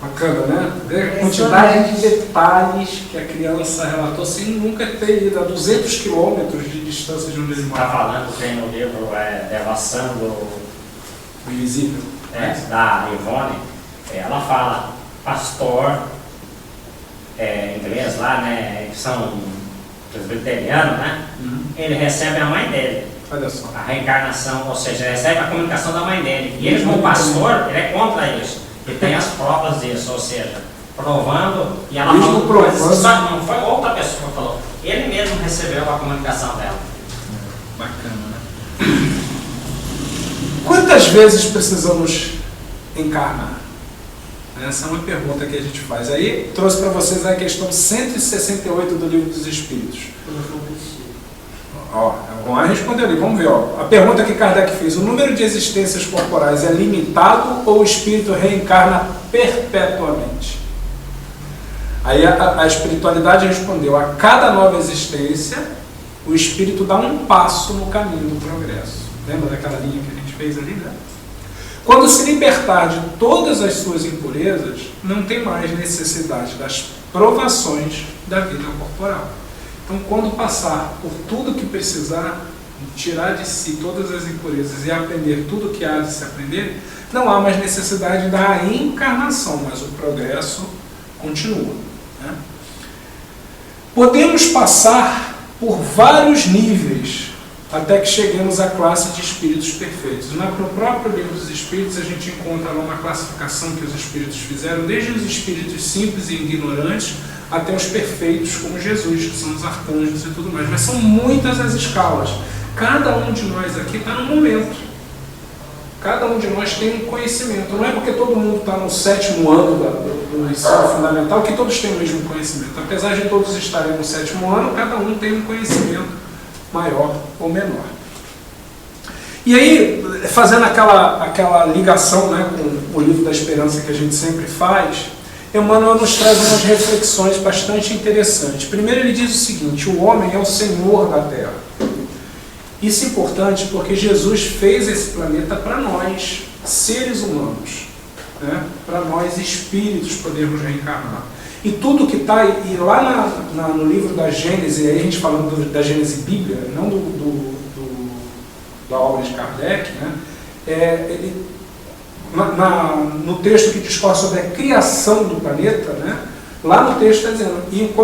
Bacana, né? A quantidade de detalhes que a criança relatou sem nunca ter ido a 200 quilômetros de distância de onde ele Está mora. falando, tem no livro Devassando O Invisível. da Ivone, ela fala, pastor, inglês lá, né, que são presbiterianos, né? Ele recebe a mãe dele. Olha só. A reencarnação, ou seja, recebe a comunicação da mãe dele. E ele, como pastor, ele é contra isso. E tem as provas disso, ou seja, provando, e ela Mesmo falou provando. coisas, não foi outra pessoa que falou. Ele mesmo recebeu a comunicação dela. Bacana, né? Quantas vezes precisamos encarnar? Essa é uma pergunta que a gente faz. Aí trouxe para vocês a questão 168 do Livro dos Espíritos. Ó, o Juan respondeu ali, vamos ver. Ó. A pergunta que Kardec fez: o número de existências corporais é limitado ou o espírito reencarna perpetuamente? Aí a espiritualidade respondeu: a cada nova existência, o espírito dá um passo no caminho do progresso. Lembra daquela linha que a gente fez ali, né? Quando se libertar de todas as suas impurezas, não tem mais necessidade das provações da vida corporal. Então, quando passar por tudo que precisar, tirar de si todas as impurezas e aprender tudo que há de se aprender, não há mais necessidade da encarnação, mas o progresso continua, né? Podemos passar por vários níveis até que cheguemos à classe de espíritos perfeitos. No próprio Livro dos Espíritos, a gente encontra lá uma classificação que os espíritos fizeram, desde os espíritos simples e ignorantes até os perfeitos, como Jesus, que são os arcanjos e tudo mais. Mas são muitas as escalas. Cada um de nós aqui está no momento. Cada um de nós tem um conhecimento. Não é porque todo mundo está no 7º ano do ensino fundamental que todos têm o mesmo conhecimento. Apesar de todos estarem no 7º ano, cada um tem um conhecimento maior ou menor. E aí, fazendo aquela ligação, né, com o Livro da Esperança que a gente sempre faz, Emmanuel nos traz umas reflexões bastante interessantes. Primeiro ele diz o seguinte: o homem é o senhor da Terra. Isso é importante porque Jesus fez esse planeta para nós, seres humanos, né? Para nós espíritos podermos reencarnar. E tudo que está, e lá no livro da Gênese, aí a gente falando da Gênese Bíblia, não da obra de Kardec, né? No texto que discorre sobre a criação do planeta, né? Lá no texto está dizendo: e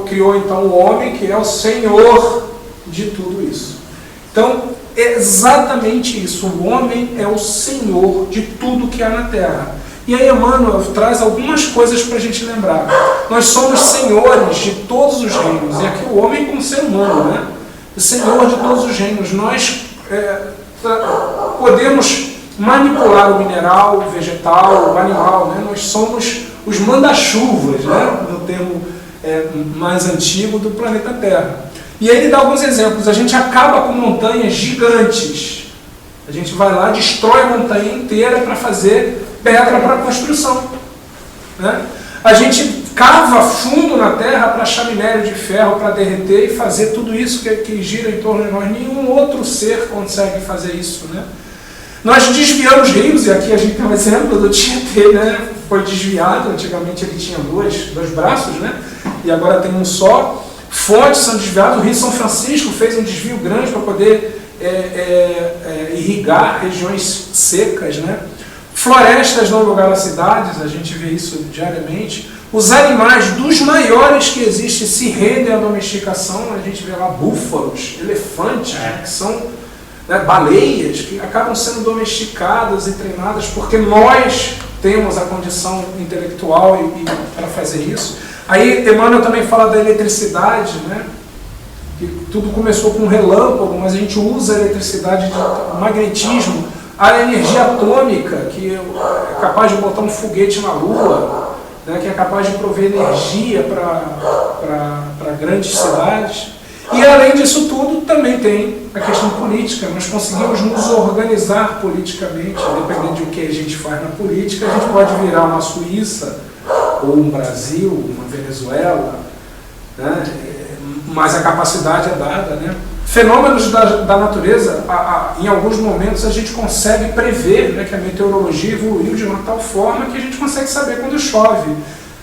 criou então o homem, que é o senhor de tudo isso. Então, é exatamente isso. O homem é o senhor de tudo que há na Terra. E aí Emmanuel traz algumas coisas para a gente lembrar. Nós somos senhores de todos os reinos. E aqui o homem como ser humano, né? O senhor de todos os reinos. Nós podemos manipular o mineral, o vegetal, o animal, né? Nós somos os manda-chuvas, né? No termo mais antigo do planeta Terra. E aí ele dá alguns exemplos. A gente acaba com montanhas gigantes. A gente vai lá, destrói a montanha inteira para fazer pedra para construção, né? A gente cava fundo na terra para achar minério de ferro, para derreter e fazer tudo isso que gira em torno de nós. Nenhum outro ser consegue fazer isso, né? Nós desviamos rios, e aqui a gente tem um exemplo do Tietê, né? Foi desviado, antigamente ele tinha dois braços, né? E agora tem um só. Fontes são desviadas, o Rio São Francisco fez um desvio grande para poder irrigar regiões secas, né? Florestas dão lugar a cidades, a gente vê isso diariamente. Os animais dos maiores que existem se rendem à domesticação, a gente vê lá búfalos, elefantes, né, que são, né, baleias, que acabam sendo domesticadas e treinadas porque nós temos a condição intelectual para fazer isso. Aí Emmanuel também fala da eletricidade, né? Que tudo começou com um relâmpago, mas a gente usa a eletricidade de magnetismo, a energia atômica, que é capaz de botar um foguete na Lua, né? Que é capaz de prover energia para grandes cidades. E além disso tudo, também tem a questão política. Nós conseguimos nos organizar politicamente, dependendo de o que a gente faz na política, a gente pode virar uma Suíça, ou um Brasil, uma Venezuela, né? Mas a capacidade é dada, né? Fenômenos da natureza, em alguns momentos a gente consegue prever, né, que a meteorologia evoluiu de uma tal forma que a gente consegue saber quando chove.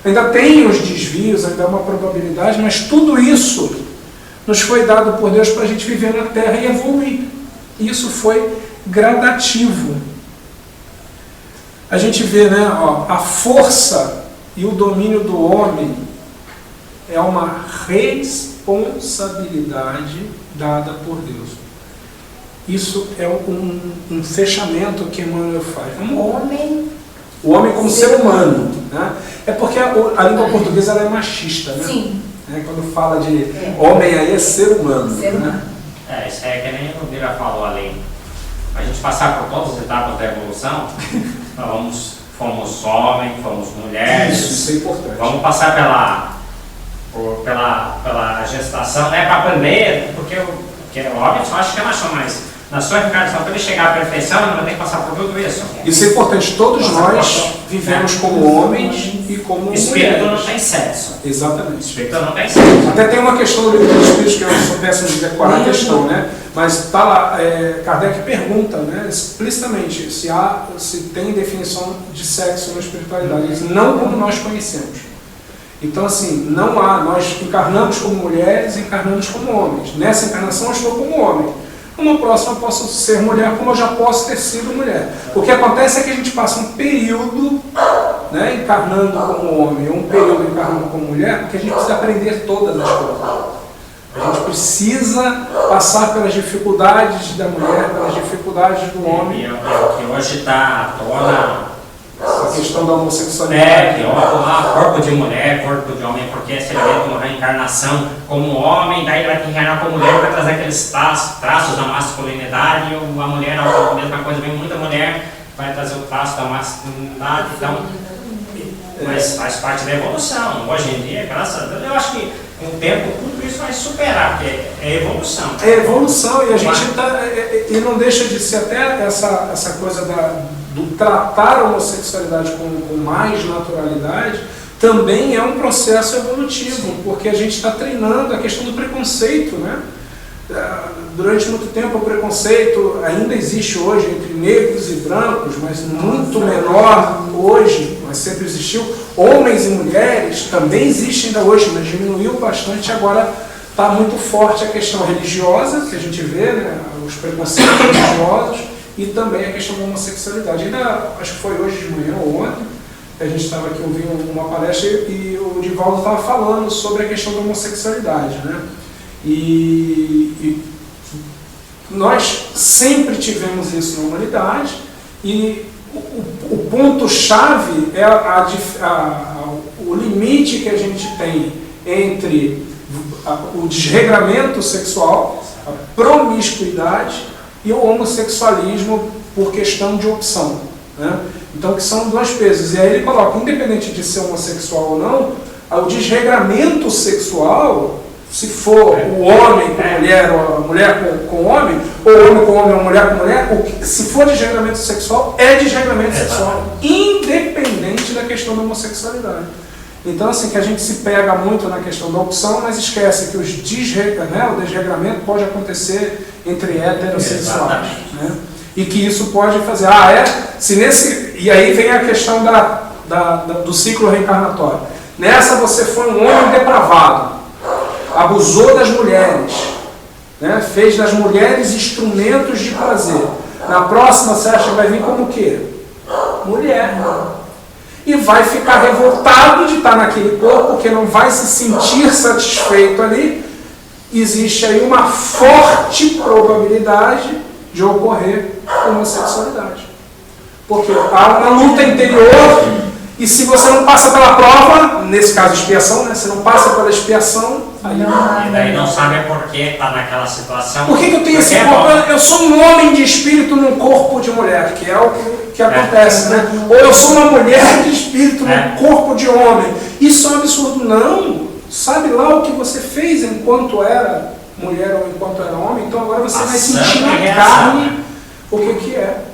Ainda tem os desvios, ainda há uma probabilidade, mas tudo isso nos foi dado por Deus para a gente viver na Terra e evoluir. Isso foi gradativo. A gente vê, né, a força e o domínio do homem é uma responsabilidade dada por Deus. Isso é um fechamento que Emmanuel faz. O homem como ser humano, né? É porque a língua portuguesa ela é machista, né? Sim. Quando fala de homem aí é ser humano. Ser humano. Né? Isso é que nem o Bira falou ali. A gente passar por todas as etapas da evolução, fomos homem, fomos mulheres. Isso é importante. Vamos passar pela gestação, né, para aprender, porque o homem só acha que é machão, mas na sua reencarnação, para ele chegar à perfeição, ele vai ter que passar por tudo isso. Isso é importante. Todos nós vivemos como homens e como mulheres. Espírito não tem sexo. Exatamente. Espírito não tem sexo. Até tem uma questão do livro dos Espíritos, que eu sou péssimo de decorar a questão, né? Mas está lá, Kardec pergunta, né, explicitamente se tem definição de sexo na espiritualidade. Ele diz, não como nós conhecemos. Então, assim, não há, nós encarnamos como mulheres, encarnamos como homens. Nessa encarnação eu estou como homem. Numa próxima eu posso ser mulher, como eu já posso ter sido mulher. O que acontece é que a gente passa um período, né, encarnando como homem, um período encarnando como mulher, porque a gente precisa aprender todas as coisas. A gente precisa passar pelas dificuldades da mulher, pelas dificuldades do homem. E o que hoje está à tona, a questão da homossexualidade. Que corpo de mulher, corpo de homem, porque se ele vê como reencarnação como homem, daí ele vai reencarnar como mulher, vai trazer aqueles traços da masculinidade, e a mulher, a mesma coisa, vem muita mulher, vai trazer o traço da masculinidade, então, mas faz parte da evolução. Hoje em dia, graças a Deus, eu acho que com o tempo tudo isso vai superar, porque é evolução. É evolução, e a gente e não deixa de ser até essa coisa do tratar a homossexualidade com mais naturalidade, também é um processo evolutivo, porque a gente está treinando a questão do preconceito, né? Durante muito tempo o preconceito ainda existe hoje entre negros e brancos, mas muito menor hoje, mas sempre existiu. Homens e mulheres também existe ainda hoje, mas diminuiu bastante. Agora está muito forte a questão religiosa, que a gente vê, né? Os preconceitos religiosos, e também a questão da homossexualidade. Ainda, acho que foi hoje de manhã ou ontem, a gente estava aqui ouvindo uma palestra e o Divaldo estava falando sobre a questão da homossexualidade, né? E nós sempre tivemos isso na humanidade, e o ponto-chave é o limite que a gente tem entre o desregramento sexual, a promiscuidade e o homossexualismo por questão de opção, né? Então, que são dois pesos. E aí ele coloca, independente de ser homossexual ou não, o desregramento sexual, se for o homem com mulher, ou a mulher com homem, ou o homem com homem, ou a mulher com mulher, se for desregramento sexual, é desregramento sexual, independente da questão da homossexualidade. Então, assim, que a gente se pega muito na questão da opção, mas esquece que o desregramento pode acontecer entre heterossexuais, né? E que isso pode fazer, e aí vem a questão do ciclo reencarnatório. Nessa você foi um homem depravado, abusou das mulheres, né? Fez das mulheres instrumentos de prazer. Na próxima você acha que vai vir como o quê? Mulher. E vai ficar revoltado de estar naquele corpo, porque não vai se sentir satisfeito ali. Existe aí uma forte probabilidade de ocorrer homossexualidade. Porque há uma luta interior, e se você não passa pela prova, nesse caso expiação, né? Se não passa pela expiação, aí e daí não sabe por que está naquela situação. Por que eu tenho esse corpo? Eu sou um homem de espírito num corpo de mulher, que é o que acontece, né? Ou eu sou uma mulher de espírito num corpo de homem. Isso é um absurdo. Não. Sabe lá o que você fez enquanto era mulher ou enquanto era homem, então agora você vai Ação sentir e na reação, carne né? o que é.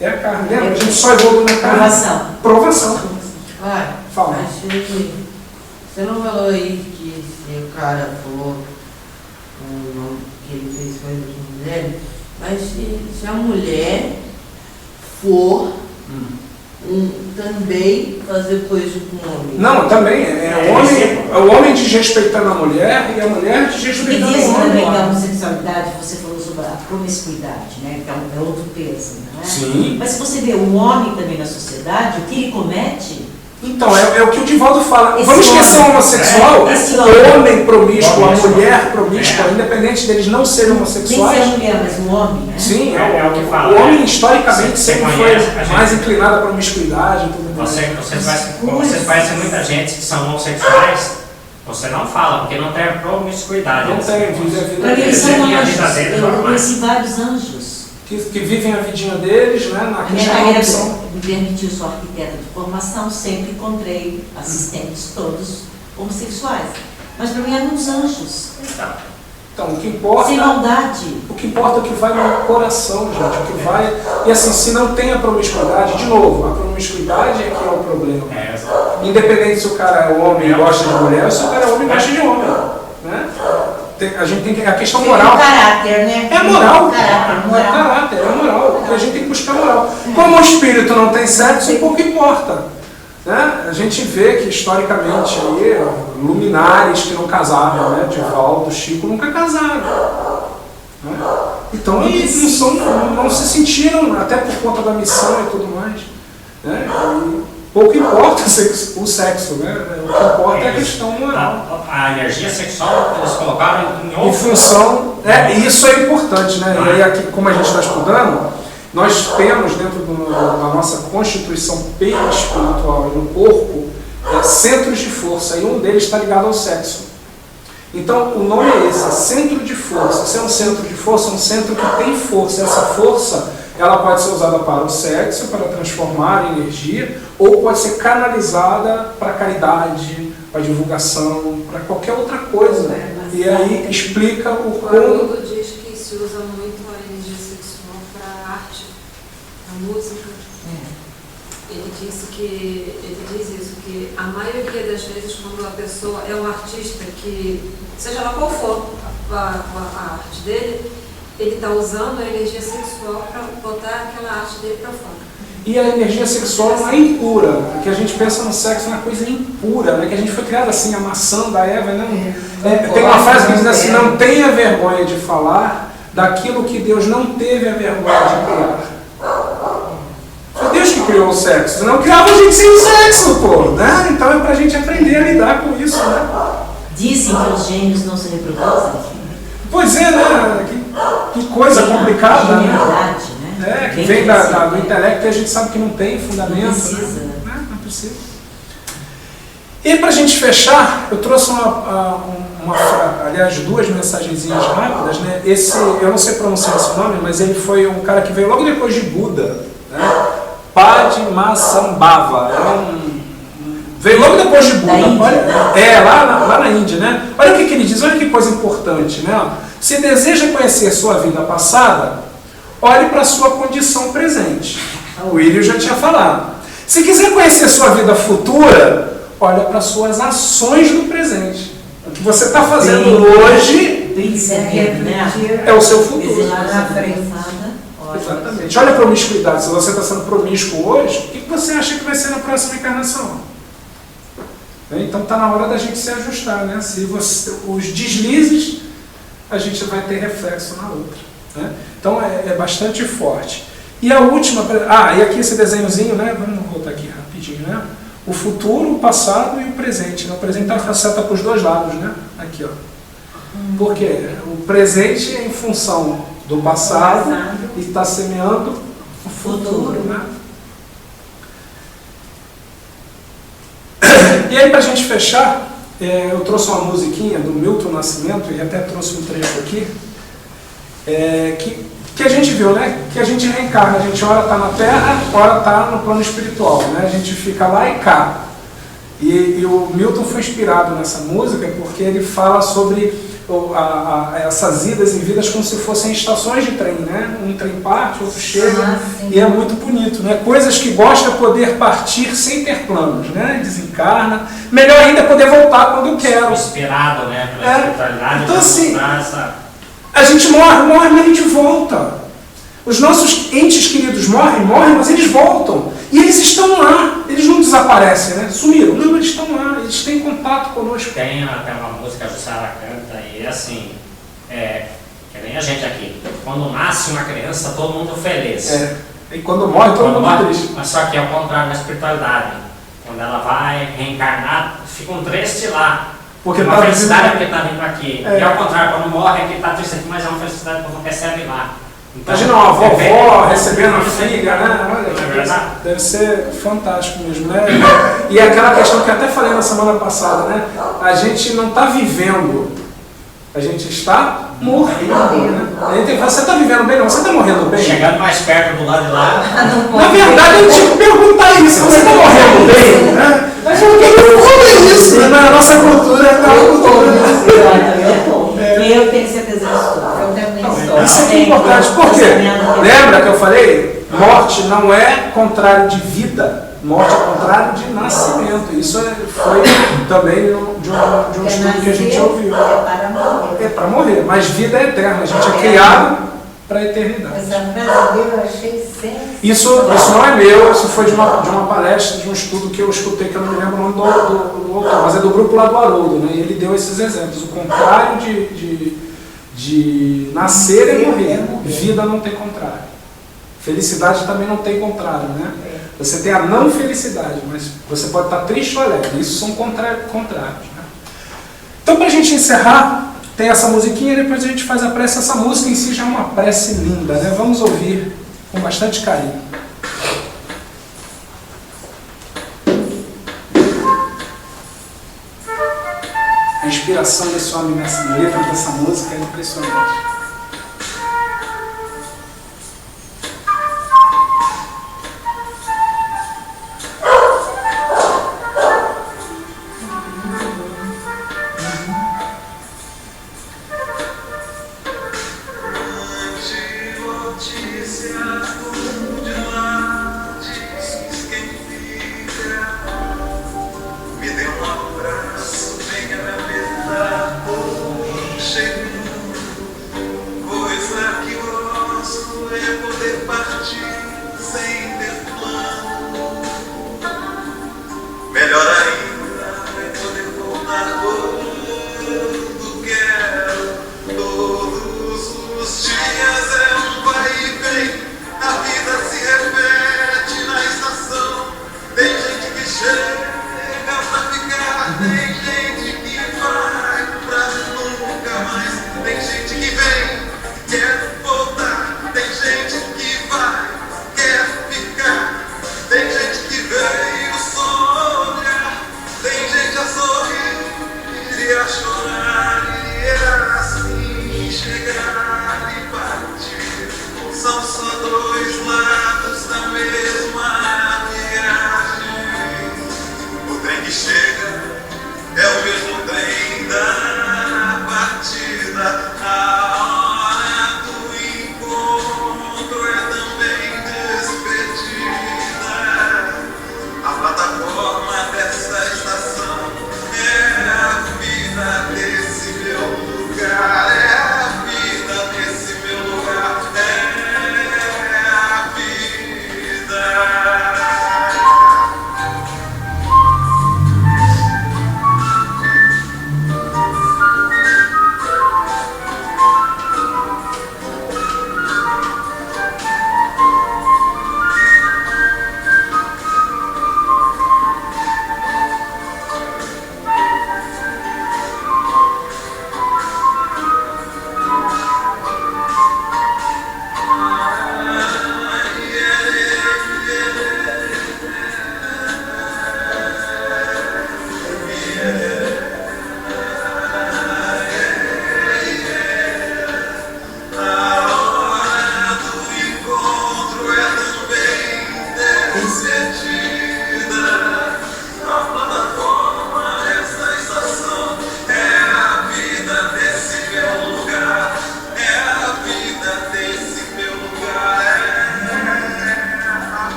É a carne, lembra? A gente só evolui na carne. Provação. Provação. Vai, Fala. mas você não falou aí que se o cara for o nome que ele fez coisa de mulher, mas se a mulher for também fazer coisa com o homem. Não, também. O homem desrespeitando a mulher e a mulher Porque desrespeitando dizem o também homem. que a homossexualidade, você falou sobre a promiscuidade, né? Que é outro peso, não é? Sim. Mas se você vê o homem também na sociedade, o que ele comete, Então, é o que o Divaldo fala. Esse Vamos esquecer o homem. homossexual, Esse o homem promíscuo, a Promíscuo. mulher promíscua, independente deles não serem nem ser a homossexuais. mulher, mas o homem, né? Sim, É o que fala, o homem né? historicamente Você sempre conhece a foi gente. mais inclinado à promiscuidade e tudo mais. Você conhece muita gente que são homossexuais, você não fala, porque não tem a promiscuidade. Não tem, vive a vida Para mim, deles, eles são Esse é a vida anjos. deles, Eu normal. conheci vários anjos. que vivem a vidinha deles, né, na A minha questão da carreira opção. me permitiu, sou arquiteta de formação, sempre encontrei assistentes todos homossexuais. Mas para mim eram uns anjos, Então, o que importa... sem maldade. O que importa é o que vai no coração, gente. O que vai... E assim, se não tem a promiscuidade, de novo, a promiscuidade é que é o problema. Independente se o cara é homem e gosta de mulher, ou se o cara é homem e gosta de homem. Né? A gente tem que... A questão moral... O caráter, né? É moral. Caráter, moral. É caráter, é moral. A gente tem que buscar moral. Como o espírito não tem sexo, pouco importa. Né? A gente vê que historicamente aí, luminares que não casaram, né? Divaldo, Chico, nunca casaram. Né? Então eles não se sentiram, até por conta da missão e tudo mais. Né? E pouco importa o sexo, né? O que importa é a questão moral. A energia sexual eles colocaram em Em função, isso é importante, né? E aí aqui, como a gente está estudando, nós temos dentro da nossa constituição perispiritual e no corpo centros de força, e um deles está ligado ao sexo. Então o nome é esse, centro de força. Se é um centro de força, é um centro que tem força. Essa força ela pode ser usada para o sexo, para transformar em energia, ou pode ser canalizada para a caridade, para a divulgação, para qualquer outra coisa. E aí explica o O como... Haroldo diz que se usa muito a energia sexual para arte, para música. Ele diz isso, que a maioria das vezes quando a pessoa é um artista que, seja lá qual for a arte dele, ele está usando a energia sexual para botar aquela arte dele para fora. E a energia sexual não é impura, porque a gente pensa no sexo na coisa impura, né? Que a gente foi criado assim, a maçã da Eva, né? Tem uma frase que diz assim, não tenha vergonha de falar daquilo que Deus não teve a vergonha de criar. Foi Deus que criou o sexo, não criava a gente sem sexo, pô, né? Então é pra gente aprender a lidar com isso, né? Dizem que os gênios não se reproduzem. Pois é, né? Que coisa complicada, né? Genialidade, né? Que Bem vem crescida. do intelecto e a gente sabe que não tem fundamento. Não precisa. Né? Não precisa. E para a gente fechar, eu trouxe aliás, duas mensagenzinhas rápidas. Né? Eu não sei pronunciar esse nome, mas ele foi um cara que veio logo depois de Buda. Né? Padmasambhava. Veio logo depois de Buda. Olha, lá na Índia. Né? Olha o que ele diz, olha que coisa importante. Né? Se deseja conhecer sua vida passada, olhe para a sua condição presente. O Willio já tinha falado. Se quiser conhecer sua vida futura, olha para suas ações do presente. O que você está fazendo hoje é o seu futuro. Exatamente. Olha a promiscuidade. Se você está sendo promíscuo hoje, o que você acha que vai ser na próxima encarnação? Então está na hora da gente se ajustar. Né? Os deslizes, a gente vai ter reflexo na outra. Né? Então é bastante forte. E a última, e aqui esse desenhozinho, né? Vamos voltar aqui rapidinho, né? O futuro, o passado e o presente. Né? O presente está seta para os dois lados, né? Aqui, ó. Por quê? O presente é em função do passado e está semeando o futuro, né? E aí, para a gente fechar, eu trouxe uma musiquinha do Milton Nascimento e até trouxe um trecho aqui. Que a gente viu, né? Que a gente reencarna, a gente ora está na Terra, ora está no plano espiritual, né? A gente fica lá e cá. E o Milton foi inspirado nessa música porque ele fala sobre essas idas e vindas como se fossem estações de trem, né? Um trem parte, outro chega, e é muito bonito, né? Coisas que gosta de poder partir sem ter planos, né? Desencarna. Melhor ainda é poder voltar quando eu quero. Inspirado, né? Pela espiritualidade. Então assim, essa... a gente morre, mas a gente volta. Os nossos entes queridos morrem, mas eles voltam. E eles estão lá, eles não desaparecem, né? Sumiram. Não, eles estão lá, eles têm contato conosco. Tem até uma música que a Jussara canta e assim, que nem a gente aqui. Quando nasce uma criança, todo mundo feliz. E quando morre, todo mundo triste. Mas só que é o contrário na espiritualidade. Quando ela vai reencarnar, fica um triste lá. Porque uma tá felicidade vindo... porque está vindo aqui. E ao contrário, quando morre, é que está triste aqui, mas é uma felicidade quando recebe lá. Então, imagina uma vovó recebendo a filha, né? Olha, é verdade? Deve ser fantástico mesmo, né? E aquela questão que eu até falei na semana passada, né? A gente não está vivendo, a gente está morrendo, né? Você está vivendo bem, não? Você está morrendo bem? Chegando mais perto do lado de lá. Na verdade, eu tinha que perguntar isso. Você está morrendo bem? Né? Mas eu não isso, né? Na nossa cultura é uma cultura. Eu tenho certeza disso. Eu também estou. Isso é importante. Por quê? Lembra que eu falei? Morte não é contrário de vida. Morte é contrário de nascimento. Isso foi também de um estudo que a gente ouviu. É para morrer. Mas vida é eterna. A gente é criado para a eternidade. Essa frase eu achei sensacional. Isso não é meu, isso foi de uma palestra, de um estudo que eu escutei, que eu não me lembro o nome do autor, mas é do grupo lá do Haroldo, né? E ele deu esses exemplos. O contrário de nascer é morrer. Vida não tem contrário. Felicidade também não tem contrário, né? Você tem a não felicidade, mas você pode estar triste ou alegre. Isso são contrários, né? Então, para a gente encerrar, tem essa musiquinha e depois a gente faz a prece. Essa música em si já é uma prece linda, né? Vamos ouvir com bastante carinho. A inspiração desse homem nessa letra dessa música é impressionante.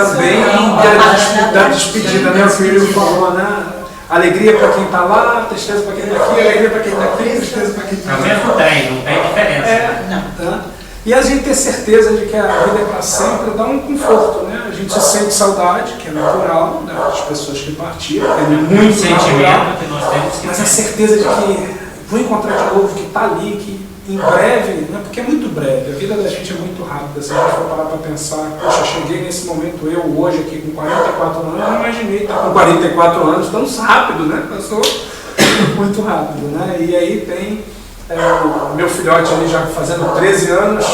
também da despedida, né? O filho falou, né? Alegria para quem está lá, tristeza para quem está aqui, alegria para quem está aqui, tristeza para quem está É o aqui. mesmo trem, não tem diferença. Tá? E a gente ter certeza de que a vida é para sempre dá um conforto, né? A gente sente saudade, que é natural, né? Das pessoas que partiram, é muito natural, Sentimento que nós temos que mas a certeza de que vou encontrar de novo, que está ali, que em breve, né? Porque é muito breve, a vida da gente é muito rápida. Se a gente for parar para pensar, poxa, cheguei nesse momento, eu hoje aqui com 44 anos, eu não imaginei estar com 44 anos tão rápido, né? Passou muito rápido, né? E aí tem o meu filhote ali já fazendo 13 anos.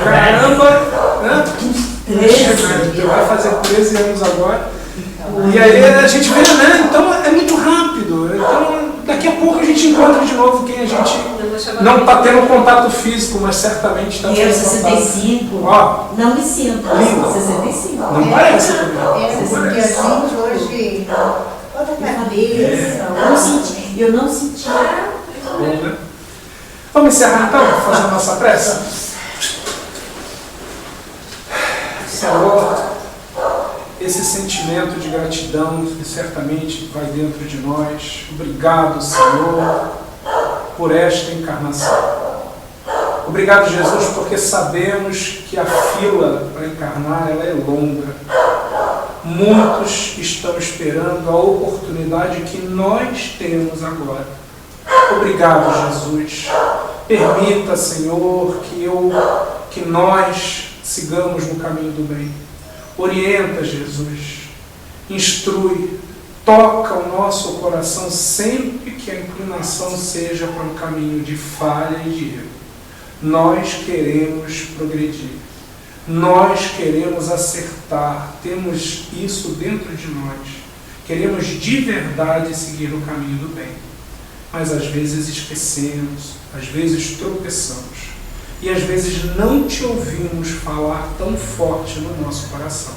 Caramba! Né? 13? Vai fazer 13 anos agora. E aí a gente vê, né? Então é muito rápido. Então daqui a pouco a gente encontra de novo quem a gente não está tendo contato físico, mas certamente está tendo Eu, contato. 65, Ó, não me sinto. Linda. 65. não parece também. Porque Não a parece. gente hoje, outra cabeça, Eu não senti. Bom, né? Vamos encerrar então, fazer a nossa prece? Senhor, esse sentimento de gratidão que certamente vai dentro de nós. Obrigado, Senhor, por esta encarnação. Obrigado, Jesus, porque sabemos que a fila para encarnar ela é longa. Muitos estão esperando a oportunidade que nós temos agora. Obrigado, Jesus. Permita, Senhor, que nós sigamos no caminho do bem. Orienta, Jesus. Instrui. Toca o nosso coração sempre que a inclinação seja para um caminho de falha e de erro. Nós queremos progredir. Nós queremos acertar. Temos isso dentro de nós. Queremos de verdade seguir no caminho do bem. Mas às vezes esquecemos, às vezes tropeçamos. E às vezes não te ouvimos falar tão forte no nosso coração.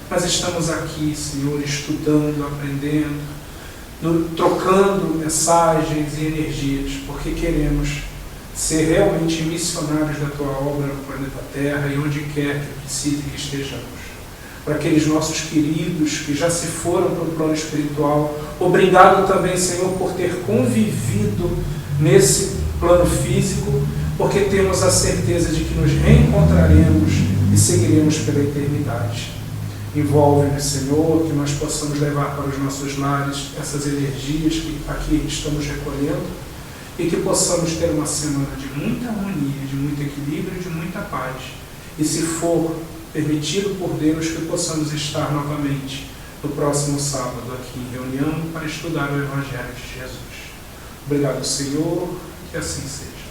Mas estamos aqui, Senhor, estudando, aprendendo, trocando mensagens e energias, porque queremos ser realmente missionários da Tua obra no planeta Terra e onde quer que precise que estejamos. Para aqueles nossos queridos que já se foram para o plano espiritual, obrigado também, Senhor, por ter convivido nesse plano físico, porque temos a certeza de que nos reencontraremos e seguiremos pela eternidade. Envolve-nos, Senhor, que nós possamos levar para os nossos lares essas energias que aqui estamos recolhendo e que possamos ter uma semana de muita harmonia, de muito equilíbrio e de muita paz. E se for permitido por Deus, que possamos estar novamente no próximo sábado aqui em reunião para estudar o Evangelho de Jesus. Obrigado, Senhor, que assim seja.